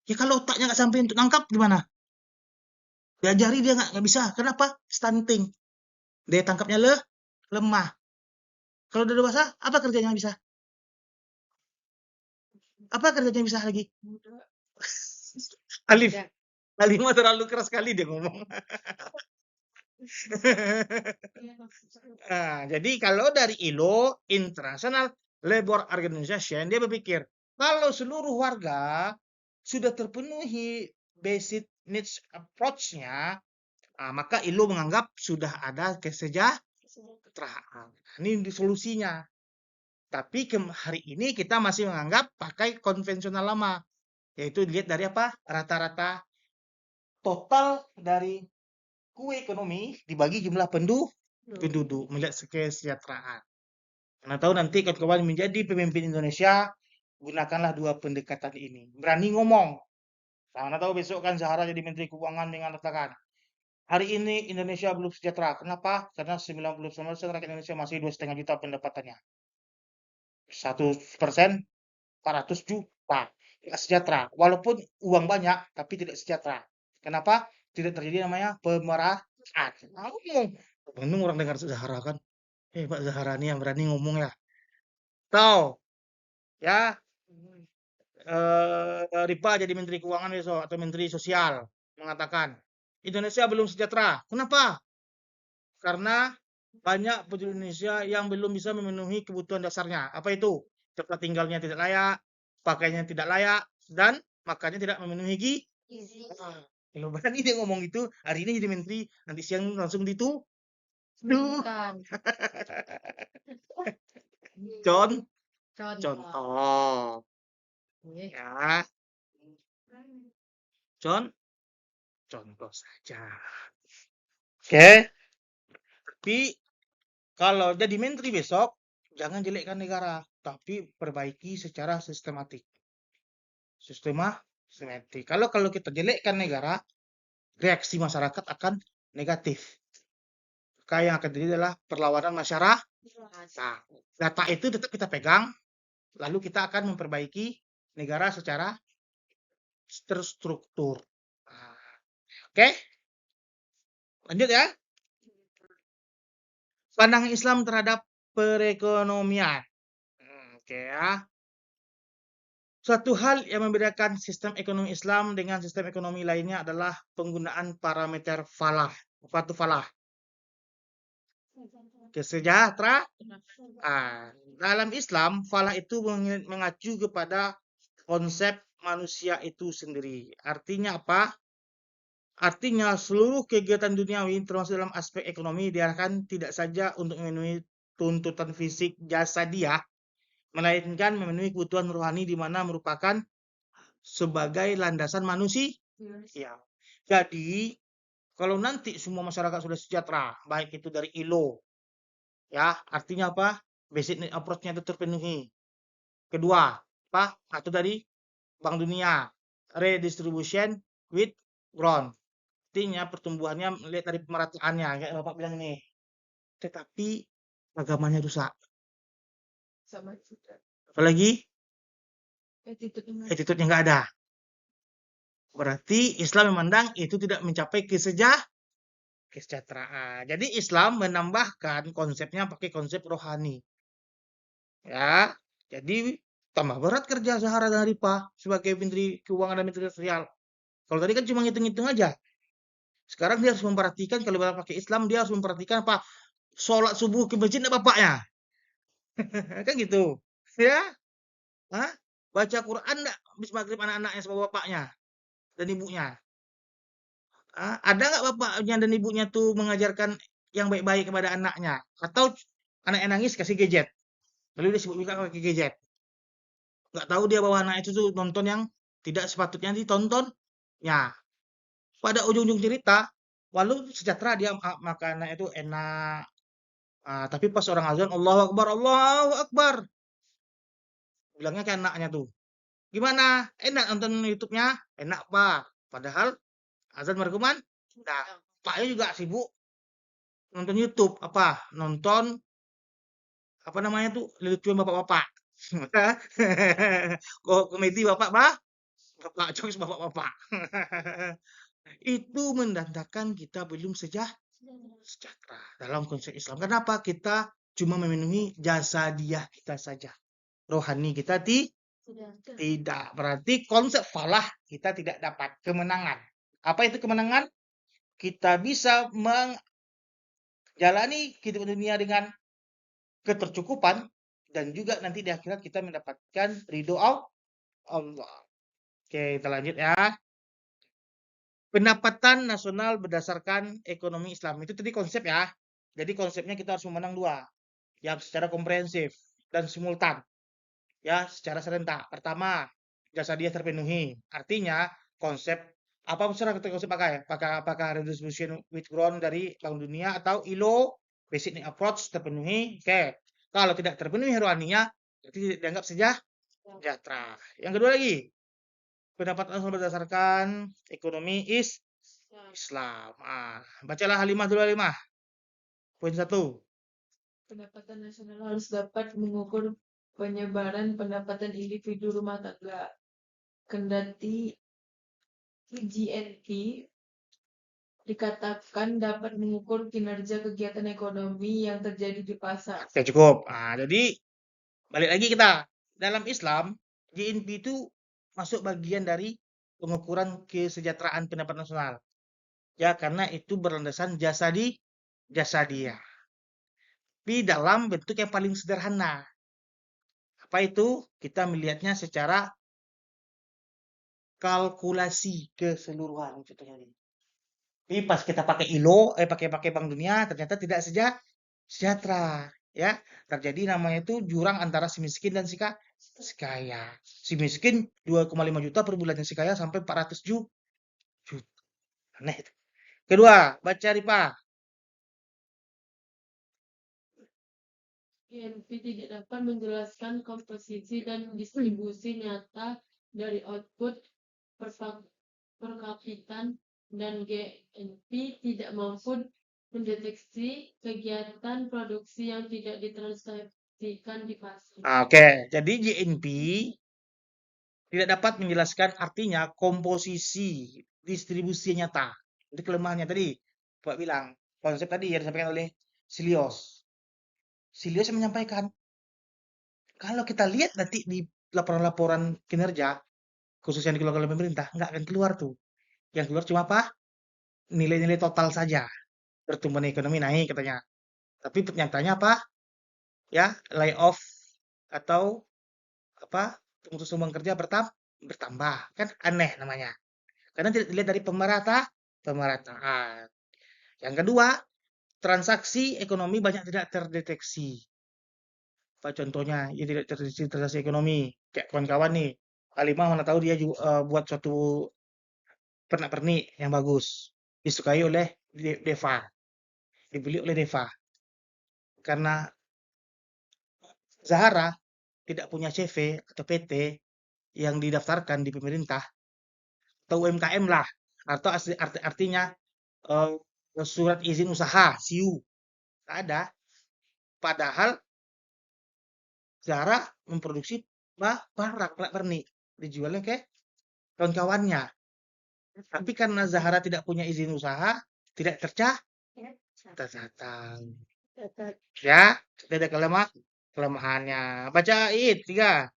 Ya kalau otaknya nggak sampai untuk nangkap gimana? Diajari dia nggak bisa. Kenapa? Stunting. Daya tangkapnya lemah. Kalau udah dewasa, apa kerjanya bisa? Apa kerjanya bisa lagi? Alif. Alif mah terlalu keras sekali dia ngomong. Nah, jadi kalau dari ILO, International Labour Organization, dia berpikir, kalau seluruh warga sudah terpenuhi basic needs approach-nya, maka ILO menganggap sudah ada kesejahteraan. Ini solusinya. Tapi hari ini kita masih menganggap pakai konvensional lama. Yaitu dilihat dari apa? Rata-rata total dari kue ekonomi dibagi jumlah penduduk melihat kesejahteraan. Karena tahu nanti kawan-kawan menjadi pemimpin Indonesia, gunakanlah dua pendekatan ini. Berani ngomong. Karena tahu besok kan Zahra jadi Menteri Keuangan dengan katakan, hari ini Indonesia belum sejahtera. Kenapa? Karena 99% rakyat Indonesia masih 2,5 juta pendapatannya. 1% 400 juta. Tidak sejahtera. Walaupun uang banyak, tapi tidak sejahtera. Kenapa? Tidak terjadi namanya pemerataan. Ngomong. Untung orang dengar Zahara kan. Pak Zahara nih yang berani ngomong ya. Tahu ya, Ripa jadi Menteri Keuangan besok atau Menteri Sosial mengatakan Indonesia belum sejahtera. Kenapa? Karena banyak penduduk Indonesia yang belum bisa memenuhi kebutuhan dasarnya. Apa itu? Tempat tinggalnya tidak layak, pakaiannya tidak layak, dan makannya tidak memenuhi gizi. Kalau berani dia ngomong itu, hari ini jadi menteri, nanti siang langsung duh. Bukan. Contoh. Contoh. Ya, contoh saja. Oke, tapi kalau jadi menteri besok, jangan jelekkan negara, tapi perbaiki secara sistematik. Sistematik. Kalau kita jelekkan negara, reaksi masyarakat akan negatif. Maka yang akan terjadi adalah perlawanan masyarakat. Nah, data itu tetap kita pegang, lalu kita akan memperbaiki negara secara terstruktur. Nah, oke, lanjut ya. Pandangan Islam terhadap perekonomian. Oke ya. Suatu hal yang membedakan sistem ekonomi Islam dengan sistem ekonomi lainnya adalah penggunaan parameter falah. Apa itu falah? Kesejahteraan. Dalam Islam, falah itu mengacu kepada konsep manusia itu sendiri. Artinya apa? Artinya seluruh kegiatan duniawi termasuk dalam aspek ekonomi diarahkan tidak saja untuk memenuhi tuntutan fisik jasadiah, melainkan memenuhi kebutuhan rohani di mana merupakan sebagai landasan manusia. Ya. Jadi, kalau nanti semua masyarakat sudah sejahtera, baik itu dari ILO, ya, artinya apa? Basic need approach-nya itu terpenuhi. Kedua, apa? Atau dari Bank Dunia, redistribution with growth. Artinya pertumbuhannya melihat dari pemerataannya, kayak Bapak bilang ini. Tetapi agamanya rusak. Sama juga. Apalagi Attitude-nya. attitude-nya nggak ada. Berarti Islam memandang itu tidak mencapai kesejahteraan. Jadi Islam menambahkan konsepnya pakai konsep rohani. Ya, jadi tambah berat kerja Zahara dan Ripa sebagai Menteri Keuangan dan Menteri Sosial. Kalau tadi kan cuma ngitung-ngitung aja. Sekarang dia harus memperhatikan kalau pakai Islam dia harus memperhatikan apa? Sholat subuh ke masjid enggak bapaknya? Kan gitu. Ya, hah? Baca Quran enggak habis maghrib anak-anaknya sama bapaknya dan ibunya? Ada nggak bapaknya dan ibunya tuh mengajarkan yang baik-baik kepada anaknya? Atau anaknya nangis kasih gadget, lalu dia sibuk juga pakai gadget. Nggak tahu dia bahwa anak itu tuh nonton yang tidak sepatutnya ditonton. Ya, pada ujung-ujung cerita, walau sejahtera dia makannya itu enak. Tapi pas orang azan, Allahu Akbar, Allahu Akbar. Bilangnya ke anaknya tuh, gimana? Enak nonton YouTube-nya? Enak, Pak. Padahal azan berkumandang. Nah, Paknya juga sibuk nonton YouTube. Apa? Nonton, apa namanya tuh, lelucon bapak-bapak. Kok komedi bapak-bapak? Bapak jokes bapak-bapak. Itu menandakan kita belum sejahtera dalam konsep Islam. Kenapa? Kita cuma memenuhi jasa dia kita saja. Rohani kita tidak. Berarti konsep falah kita tidak dapat kemenangan. Apa itu kemenangan? Kita bisa menjalani kehidupan dunia dengan ketercukupan dan juga nanti di akhirat kita mendapatkan ridho Allah. Oke, kita lanjut ya. Pendapatan nasional berdasarkan ekonomi Islam. Itu tadi konsep ya. Jadi konsepnya kita harus memandang dua. Yang secara komprehensif dan simultan. Ya, secara serentak. Pertama, jasa dia terpenuhi. Artinya, konsep apa secara konsep pakai? Apakah redistribution with growth dari Bank Dunia atau ILO basic need approach terpenuhi? Oke. Kalau tidak terpenuhi rohaninya, berarti dianggap sejahtera. Yang kedua lagi, pendapatan berdasarkan ekonomi Islam. Bacalah Halimah dulu Halimah. Poin 1. Pendapatan nasional harus dapat mengukur penyebaran pendapatan individu rumah tangga. Kendati GNP dikatakan dapat mengukur kinerja kegiatan ekonomi yang terjadi di pasar. Oke, cukup. Jadi balik lagi kita. Dalam Islam, GNP itu masuk bagian dari pengukuran kesejahteraan pendapatan nasional. Ya, karena itu berlandasan jasadiah. Tapi dalam bentuk yang paling sederhana. Apa itu? Kita melihatnya secara kalkulasi keseluruhan contohnya ini. Tapi pas kita pakai pakai Bank Dunia, ternyata tidak sejahtera, ya. Terjadi namanya itu jurang antara si miskin dan si kaya. Si miskin 2,5 juta per bulannya, si kaya sampai 400 juta. Aneh itu. Kedua, baca Ripa. GNP tidak dapat menjelaskan komposisi dan distribusi nyata dari output per kapita dan GNP tidak mampu mendeteksi kegiatan produksi yang tidak ditransaksikan di pasar. Oke, jadi GNP tidak dapat menjelaskan artinya komposisi distribusi nyata. Itu kelemahannya tadi. Pak bilang, konsep tadi yang disampaikan oleh Silios. Silios yang menyampaikan, kalau kita lihat nanti di laporan-laporan kinerja, khususnya yang dikeluarkan oleh pemerintah, nggak akan keluar tuh. Yang keluar cuma apa? Nilai-nilai total saja. Pertumbuhan ekonomi naik katanya. Tapi nyatanya apa? Ya, layoff atau apa? Pemutusan hubungan kerja bertambah. Kan aneh namanya. Karena tidak dilihat dari pemerataan. Yang kedua, transaksi ekonomi banyak tidak terdeteksi. Apa contohnya? Ya tidak terdeteksi transaksi ekonomi. Kayak kawan-kawan nih, Halimah mana tahu dia buat suatu pernak-pernik yang bagus. Disukai oleh Deva. Dibeli oleh Deva. Karena Zahara tidak punya CV atau PT yang didaftarkan di pemerintah atau UMKM lah, atau artinya surat izin usaha SIU nggak ada. Padahal Zahra memproduksi barang pernik dijualnya ke kawan-kawannya. Tapi karena Zahra tidak punya izin usaha, tidak tercatat. Ya, ada kelemahannya. Baca it tiga.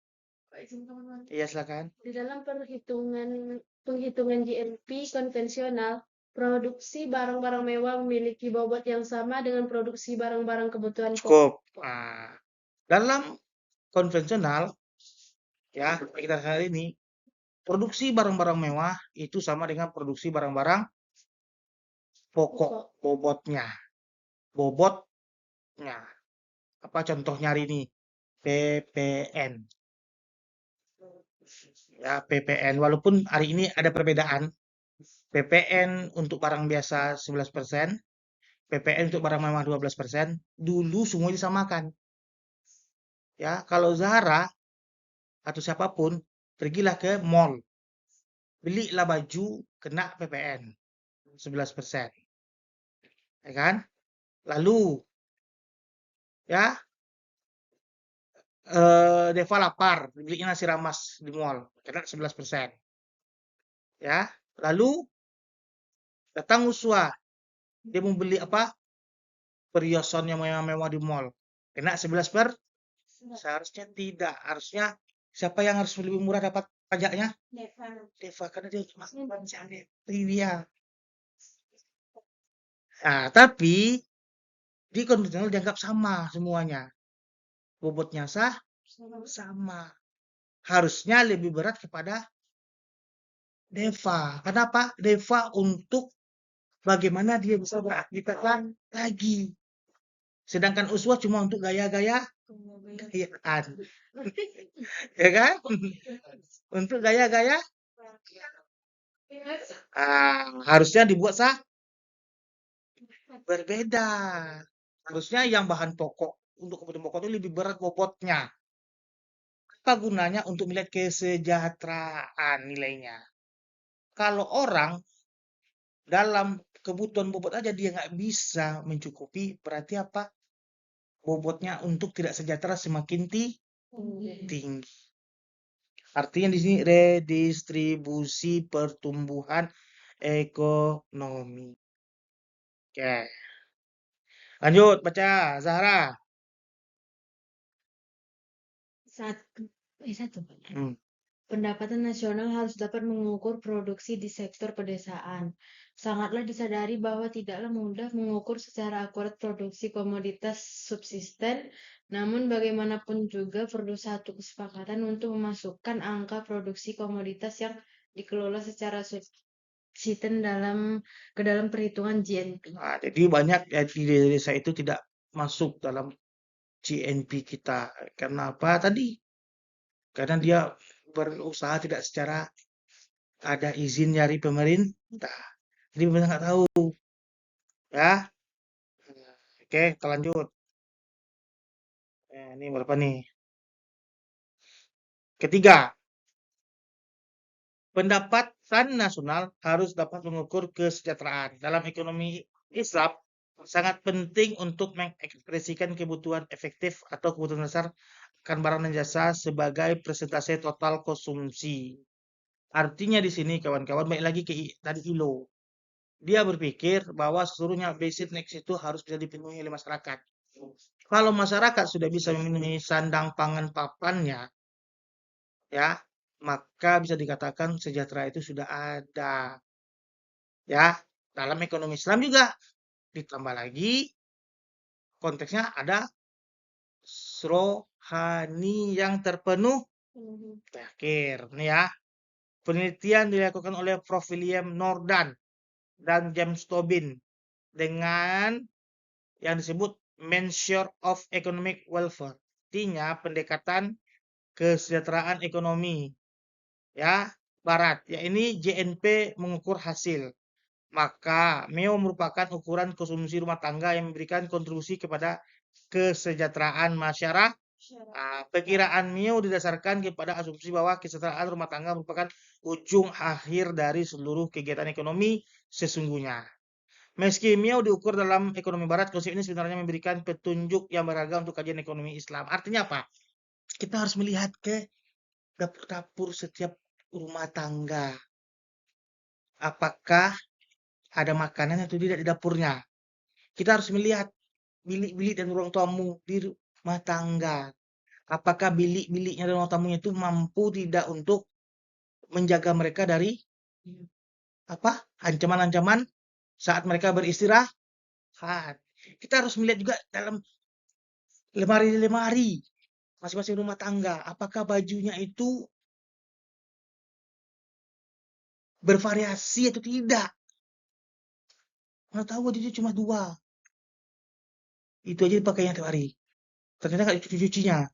Iya, silakan. Di dalam penghitungan GNP konvensional, produksi barang-barang mewah memiliki bobot yang sama dengan produksi barang-barang kebutuhan pokok. Cukup. Dalam konvensional, ya, kita hari ini, produksi barang-barang mewah itu sama dengan produksi barang-barang pokok, bobotnya. Apa contohnya hari ini? PPN. Ya, PPN. Walaupun hari ini ada perbedaan. PPN untuk barang biasa 11%, PPN untuk barang mewah 12%. Dulu semua disamakan. Ya, kalau Zahra atau siapapun pergilah ke mall, belilah baju kena PPN 11%. Ya kan? Lalu ya Deva lapar, belinya nasi ramas di mall, kena 11%. Ya, lalu datang Uswa, dia mau beli apa? Perhiasan yang mewah-mewah di mall, kena 11%. Seharusnya tidak, harusnya siapa yang harus lebih murah dapat pajaknya? Deva, karena dia cuma trivia. Nah, tapi di konvensional dianggap sama semuanya. Bobotnya sama. Harusnya lebih berat kepada Deva. Kenapa? Deva untuk bagaimana dia bisa beraktivitas lagi. Sedangkan Uswa cuma untuk gaya-gayaan. Ya kan? Untuk gaya-gaya. Harusnya dibuat berbeda. Harusnya yang bahan pokok untuk kebutuhan pokok itu lebih berat bobotnya. Apa gunanya untuk melihat kesejahteraan nilainya? Kalau orang dalam kebutuhan bobot aja dia nggak bisa mencukupi, berarti apa? Bobotnya untuk tidak sejahtera semakin tinggi. Artinya di sini redistribusi pertumbuhan ekonomi. Oke. Lanjut baca Zahra. Satu. Hmm. Pendapatan nasional harus dapat mengukur produksi di sektor pedesaan. Sangatlah disadari bahwa tidaklah mudah mengukur secara akurat produksi komoditas subsisten, namun bagaimanapun juga perlu satu kesepakatan untuk memasukkan angka produksi komoditas yang dikelola secara subsisten ke dalam perhitungan GNP. Nah, jadi banyak ya di desa itu tidak masuk dalam GNP kita. Karena apa tadi? Karena dia berusaha tidak secara ada izin dari pemerintah. Jadi pemerintah nggak tahu. Ya. Oke, kita lanjut. Ini berapa nih? Ketiga, pendapatan nasional harus dapat mengukur kesejahteraan. Dalam ekonomi Islam, sangat penting untuk mengekspresikan kebutuhan efektif atau kebutuhan dasar akan barang dan jasa sebagai persentase total konsumsi. Artinya di sini kawan-kawan balik lagi ke tadi ILO. Dia berpikir bahwa seluruhnya basic needs itu harus bisa dipenuhi oleh masyarakat. Kalau masyarakat sudah bisa memenuhi sandang pangan papannya, ya, maka bisa dikatakan sejahtera itu sudah ada. Ya, dalam ekonomi Islam juga ditambah lagi konteksnya ada rohani yang terpenuh. Terakhir, nih ya. Penelitian dilakukan oleh Prof. William Nordan dan James Tobin dengan yang disebut measure of economic welfare. Artinya pendekatan kesejahteraan ekonomi. Ya, barat. Ya, ini JNP mengukur hasil. Maka MEO merupakan ukuran konsumsi rumah tangga yang memberikan kontribusi kepada kesejahteraan masyarakat. Perkiraan MEO didasarkan kepada asumsi bahwa kesejahteraan rumah tangga merupakan ujung akhir dari seluruh kegiatan ekonomi sesungguhnya. Meski MEO diukur dalam ekonomi barat, konsep ini sebenarnya memberikan petunjuk yang berharga untuk kajian ekonomi Islam. Artinya apa? Kita harus melihat ke dapur-dapur setiap rumah tangga. Apakah ada makanan atau tidak di dapurnya? Kita harus melihat bilik-bilik dan ruang tamu di rumah tangga. Apakah bilik-biliknya dan ruang tamunya itu mampu tidak untuk menjaga mereka dari ancaman-ancaman saat mereka beristirahat. Kita harus melihat juga dalam lemari-lemari masing-masing rumah tangga. Apakah bajunya itu bervariasi atau tidak? Mana tahu bajunya cuma 2. Itu aja dipakainya tiap hari. Ternyata nggak dicuci-cucinya.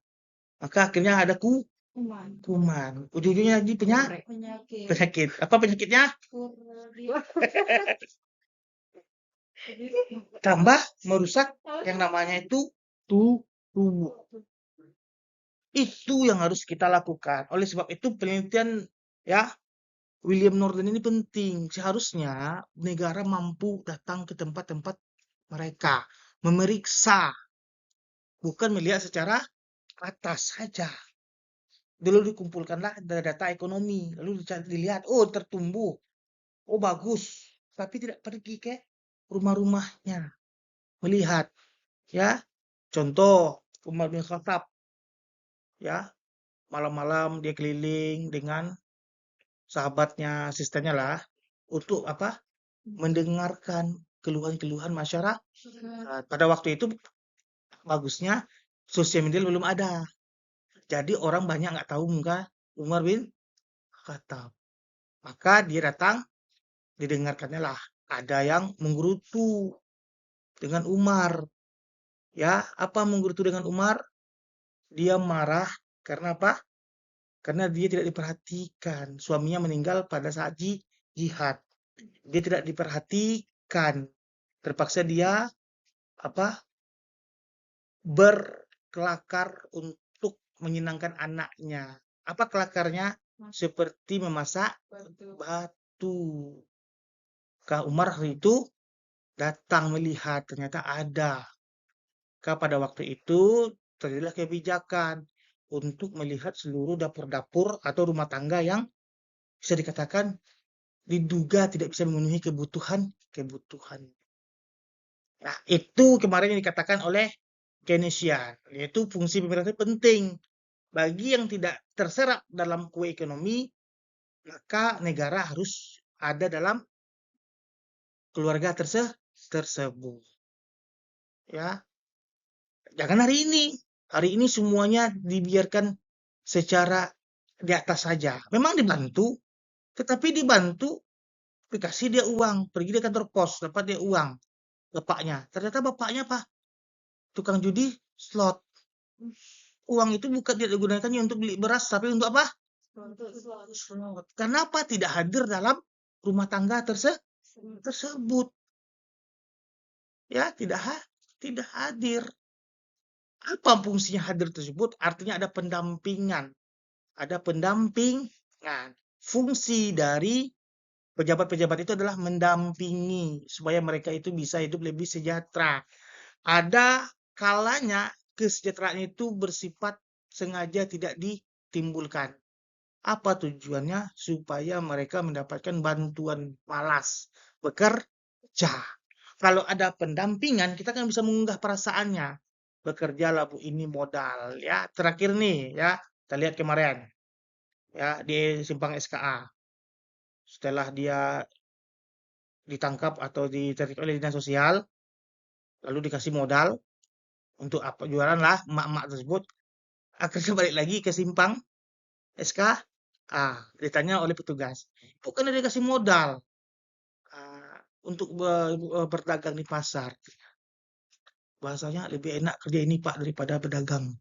Maka akhirnya ada kuman. Ujung-ujungnya jadi penyakit. Apa penyakitnya? Tambah merusak yang namanya itu tubuh. Itu yang harus kita lakukan. Oleh sebab itu penelitian ya William Nordan ini penting. Seharusnya negara mampu datang ke tempat-tempat mereka, memeriksa, bukan melihat secara atas saja. Dulu dikumpulkanlah data ekonomi, lalu dilihat, oh tertumbuh, oh bagus, tapi tidak pergi ke rumah-rumahnya, melihat, ya. Contoh Umar bin Khattab, ya, malam-malam dia keliling dengan sahabatnya, asistennya lah, untuk apa? Mendengarkan keluhan-keluhan masyarakat. Pada waktu itu bagusnya sosial media belum ada. Jadi orang banyak nggak tahu muka Umar bin Khattab. Maka dia datang, didengarkannya lah. Ada yang menggerutu dengan Umar. Ya, apa menggerutu dengan Umar? Dia marah karena apa? Karena dia tidak diperhatikan. Suaminya meninggal pada saat jihad. Dia tidak diperhatikan. Terpaksa dia apa? Berkelakar untuk menyenangkan anaknya. Apa kelakarnya? Seperti memasak batu. Kak Umar hari itu datang melihat, ternyata ada. Pada waktu itu terjadilah kebijakan. untuk melihat seluruh dapur-dapur atau rumah tangga yang bisa dikatakan diduga tidak bisa memenuhi kebutuhan. Nah, itu kemarin yang dikatakan oleh Keynesian, yaitu fungsi pemerintah itu penting. Bagi yang tidak terserap dalam kue ekonomi, maka negara harus ada dalam keluarga tersebut. Ya, jangan hari ini. Hari ini semuanya dibiarkan secara di atas saja. Memang dibantu, tetapi dibantu dikasih dia uang, pergi dia kantor pos, dapat dia uang, bapaknya. Ternyata bapaknya apa? Tukang judi slot. Uang itu bukan dia digunakannya untuk beli beras, tapi untuk apa? Slot. Kenapa tidak hadir dalam rumah tangga tersebut? Ya, tidak hadir. Apa fungsinya hadir tersebut? Artinya ada pendampingan. Ada pendampingan. Fungsi dari pejabat-pejabat itu adalah mendampingi supaya mereka itu bisa hidup lebih sejahtera. Ada kalanya kesejahteraan itu bersifat sengaja tidak ditimbulkan. Apa tujuannya? Supaya mereka mendapatkan bantuan malas bekerja. Kalau ada pendampingan, kita kan bisa mengunggah perasaannya. Bekerjalah Bu, ini modal ya. Terakhir nih ya, kita lihat kemarin ya di Simpang SKA. Setelah dia ditangkap atau ditarik oleh dinas sosial, lalu dikasih modal untuk apa jualan lah emak-emak tersebut. Akhirnya balik lagi ke Simpang SKA. Ditanya oleh petugas, bukan dia dikasih modal untuk berdagang di pasar. Bahasanya lebih enak kerja ini Pak daripada berdagang.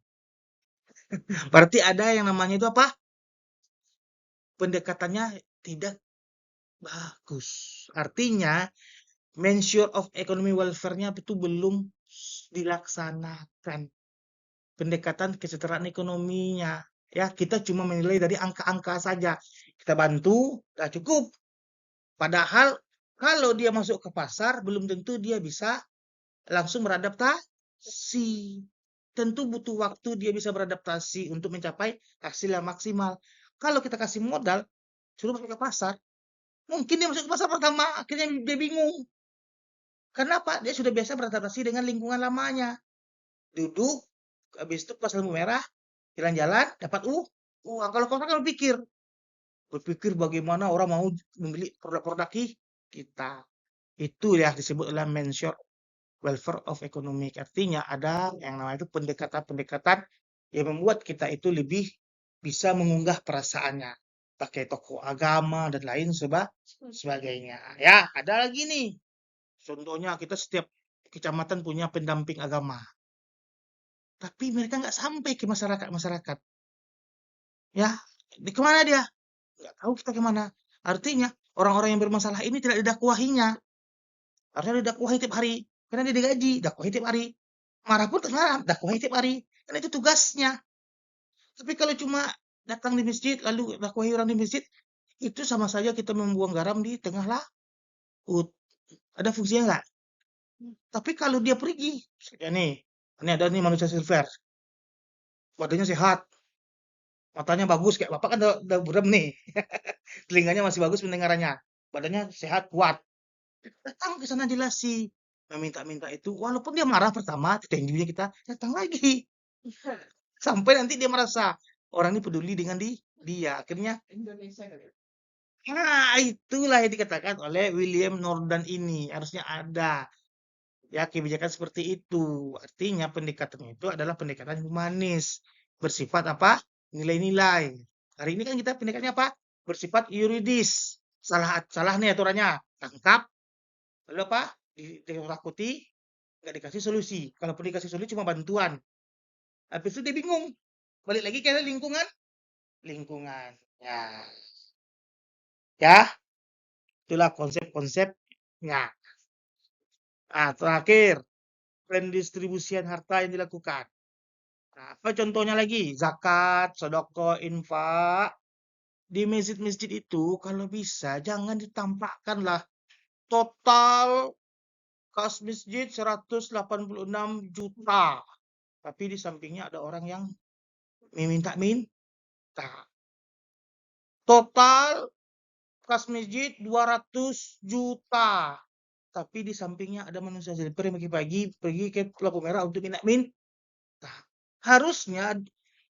Berarti ada yang namanya itu apa? Pendekatannya tidak bagus. Artinya, measure of economy welfare-nya itu belum dilaksanakan. Pendekatan kesejahteraan ekonominya. Ya, kita cuma menilai dari angka-angka saja. Kita bantu, tidak cukup. Padahal kalau dia masuk ke pasar, belum tentu dia bisa langsung beradaptasi. Tentu butuh waktu dia bisa beradaptasi untuk mencapai hasil yang maksimal. Kalau kita kasih modal, suruh masuk ke pasar, mungkin dia masuk ke pasar pertama, akhirnya dia bingung. Kenapa? Dia sudah biasa beradaptasi dengan lingkungan lamanya. Duduk, habis itu pas lampu merah, jalan-jalan, dapat uang. Kalau kontrak kan berpikir bagaimana orang mau membeli produk-produk kita. Itu ya disebut dalam measure welfare of economic. Artinya ada yang namanya itu pendekatan-pendekatan yang membuat kita itu lebih bisa mengunggah perasaannya. Pakai tokoh agama dan lain sebagainya. Ya, ada lagi nih. Contohnya kita setiap kecamatan punya pendamping agama. Tapi mereka nggak sampai ke masyarakat-masyarakat. Ya, di kemana dia? Nggak tahu kita kemana. Artinya orang-orang yang bermasalah ini tidak didakwahinya. Harusnya didakwahi tiap hari. Karena dia digaji, dakwahi tiap hari. Marah pun terserah, dakwahi tiap hari. Karena itu tugasnya. Tapi kalau cuma datang di masjid, lalu dakwahi orang di masjid, itu sama saja kita membuang garam di tengah laut. Ada fungsinya nggak? Tapi kalau dia pergi, ya nih, ini ada nih manusia silver. Badannya sehat, matanya bagus, kayak bapak kan udah buram nih. Telinganya masih bagus pendengarannya. Badannya sehat, kuat. Datang ke sana jelasi. Meminta-minta itu, walaupun dia marah pertama, tenjunya kita datang lagi. Sampai nanti dia merasa orang ini peduli dengan dia. Akhirnya, Indonesia kali. nah itulah yang dikatakan oleh William Norden ini. Harusnya ada ya kebijakan seperti itu. Artinya pendekatan itu adalah pendekatan humanis. Bersifat apa? Nilai-nilai. Hari ini kan kita pendekatannya apa? Bersifat yuridis. Salah nih aturannya. Tangkap. Lalu apa? Ditakuti. Nggak dikasih solusi. Kalaupun dikasih solusi cuma bantuan. Habis itu dia bingung. Balik lagi ke lingkungan. Lingkungan. Ya. Itulah konsep-konsepnya. Nah, terakhir. Pendistribusian harta yang dilakukan. Nah, apa contohnya lagi? Zakat, sedekah, infak. Di masjid-masjid itu kalau bisa jangan ditampakkanlah total kas masjid 186 juta. Tapi di sampingnya ada orang yang minta. Total kas masjid 200 juta. Tapi di sampingnya ada manusia helper yang pagi-pagi pergi ke lampu merah untuk minta. Harusnya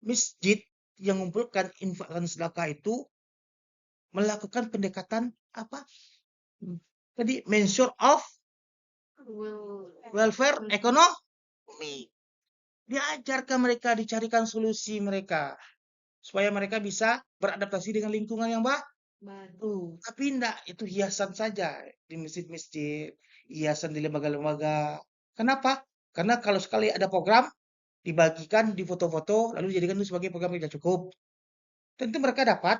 masjid yang mengumpulkan infak dan sedekah itu melakukan pendekatan apa? Tadi measure of welfare ekonomi. Diajarkan mereka, dicarikan solusi mereka supaya mereka bisa beradaptasi dengan lingkungan yang baru. Tapi enggak, itu hiasan saja di masjid-masjid, hiasan di lembaga-lembaga. Kenapa? Karena kalau sekali ada program dibagikan di foto-foto lalu dijadikan itu sebagai program tidak cukup. Tentu mereka dapat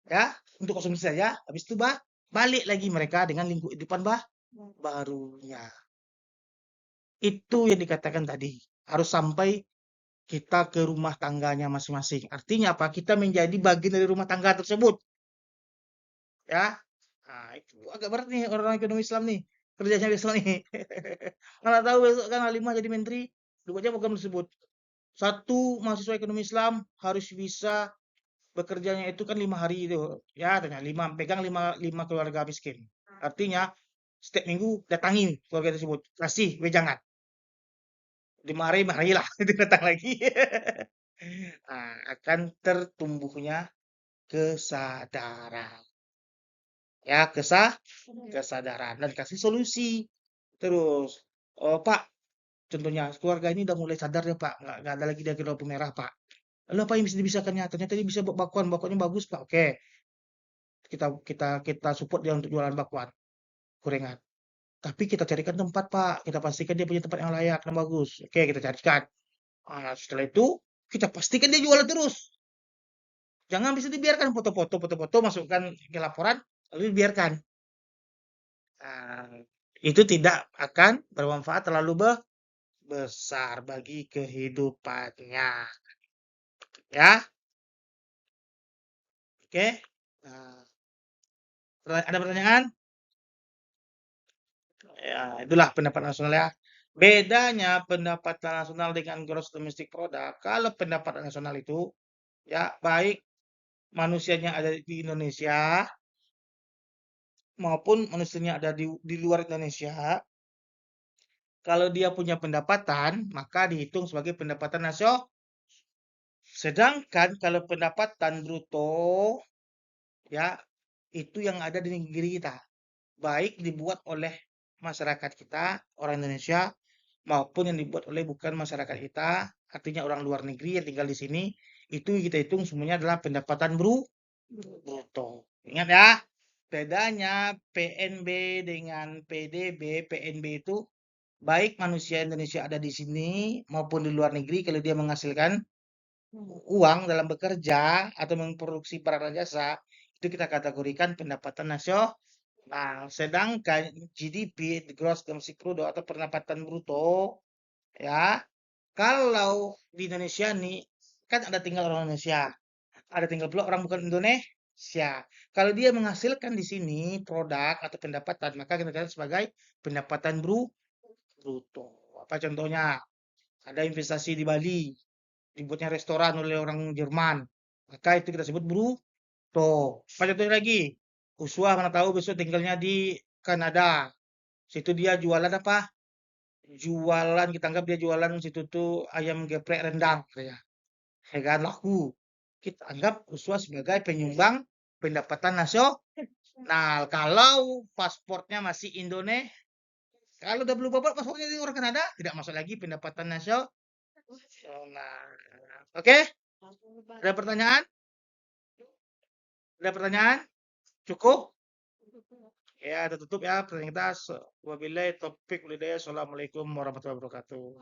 ya untuk konsumsi saja, habis itu balik lagi mereka dengan lingkup kehidupan barunya. Itu yang dikatakan tadi, harus sampai kita ke rumah tangganya masing-masing. Artinya apa? Kita menjadi bagian dari rumah tangga tersebut. Ya. Nah, itu agak berat nih orang ekonomi Islam nih. Kerjanya besok nih. Mana tahu besok kan Halimah jadi menteri, dua program tersebut. Satu, mahasiswa ekonomi Islam harus bisa bekerjanya itu kan 5 hari itu. Ya, pegang lima keluarga miskin. Artinya setiap minggu datangi keluarga tersebut, kasih wejangan. 5 hari, 5 hari lah, itu datang lagi. Nah, akan tertumbuhnya kesadaran. Ya, kesadaran dan kasih solusi. Terus, oh Pak, contohnya keluarga ini udah mulai sadar ya Pak, nggak ada lagi dia ke lampu merah Pak. Lalu apa yang bisa dibisakannya? Ternyata dia bisa buat bakwan, bakwannya bagus Pak. Oke, kita support dia untuk jualan bakwan, gorengan. Tapi kita carikan tempat Pak, kita pastikan dia punya tempat yang layak dan bagus. Oke, kita carikan. Nah, setelah itu kita pastikan dia jualan terus. Jangan bisa dibiarkan foto-foto masukkan ke laporan lalu dibiarkan. Nah, itu tidak akan bermanfaat terlalu besar bagi kehidupannya. Ya. Oke. Nah, ada pertanyaan? Ya, itulah pendapatan nasional ya. Bedanya pendapatan nasional dengan gross domestic product, kalau pendapatan nasional itu ya baik manusianya ada di Indonesia maupun manusianya ada di luar Indonesia, kalau dia punya pendapatan maka dihitung sebagai pendapatan nasional. Sedangkan kalau pendapatan bruto ya itu yang ada di negeri kita, baik dibuat oleh masyarakat kita, orang Indonesia, maupun yang dibuat oleh bukan masyarakat kita, artinya orang luar negeri yang tinggal di sini, itu kita hitung semuanya adalah pendapatan bruto. Ingat ya, bedanya PNB dengan PDB. PNB itu baik manusia Indonesia ada di sini maupun di luar negeri, kalau dia menghasilkan uang dalam bekerja atau memproduksi barang dan jasa, itu kita kategorikan pendapatan nasional. Nah, sedangkan GDP, gross domestic product atau pendapatan bruto, ya, kalau di Indonesia nih, kan ada tinggal orang Indonesia, ada tinggal pula orang bukan Indonesia. Kalau dia menghasilkan di sini produk atau pendapatan, maka kita catat sebagai pendapatan bruto. Apa contohnya? Ada investasi di Bali, dibuatnya restoran oleh orang Jerman, maka itu kita sebut bruto. Apa contohnya lagi? Uswah mana tahu besok tinggalnya di Kanada. Situ dia jualan apa? Jualan, kita anggap dia jualan situ tuh ayam geprek rendang. Ya kan laku. Kita anggap Uswah sebagai penyumbang pendapatan nasional. Nah, kalau pasportnya masih Indonesia, kalau udah belum pasportnya di orang Kanada, tidak masuk lagi pendapatan nasional. Nah, oke? Ada pertanyaan? Ada pertanyaan? Cukup? Ya, kita tutup ya pertanyaan kita. Wabillahi taufiq walhidayah. Assalamualaikum warahmatullahi wabarakatuh.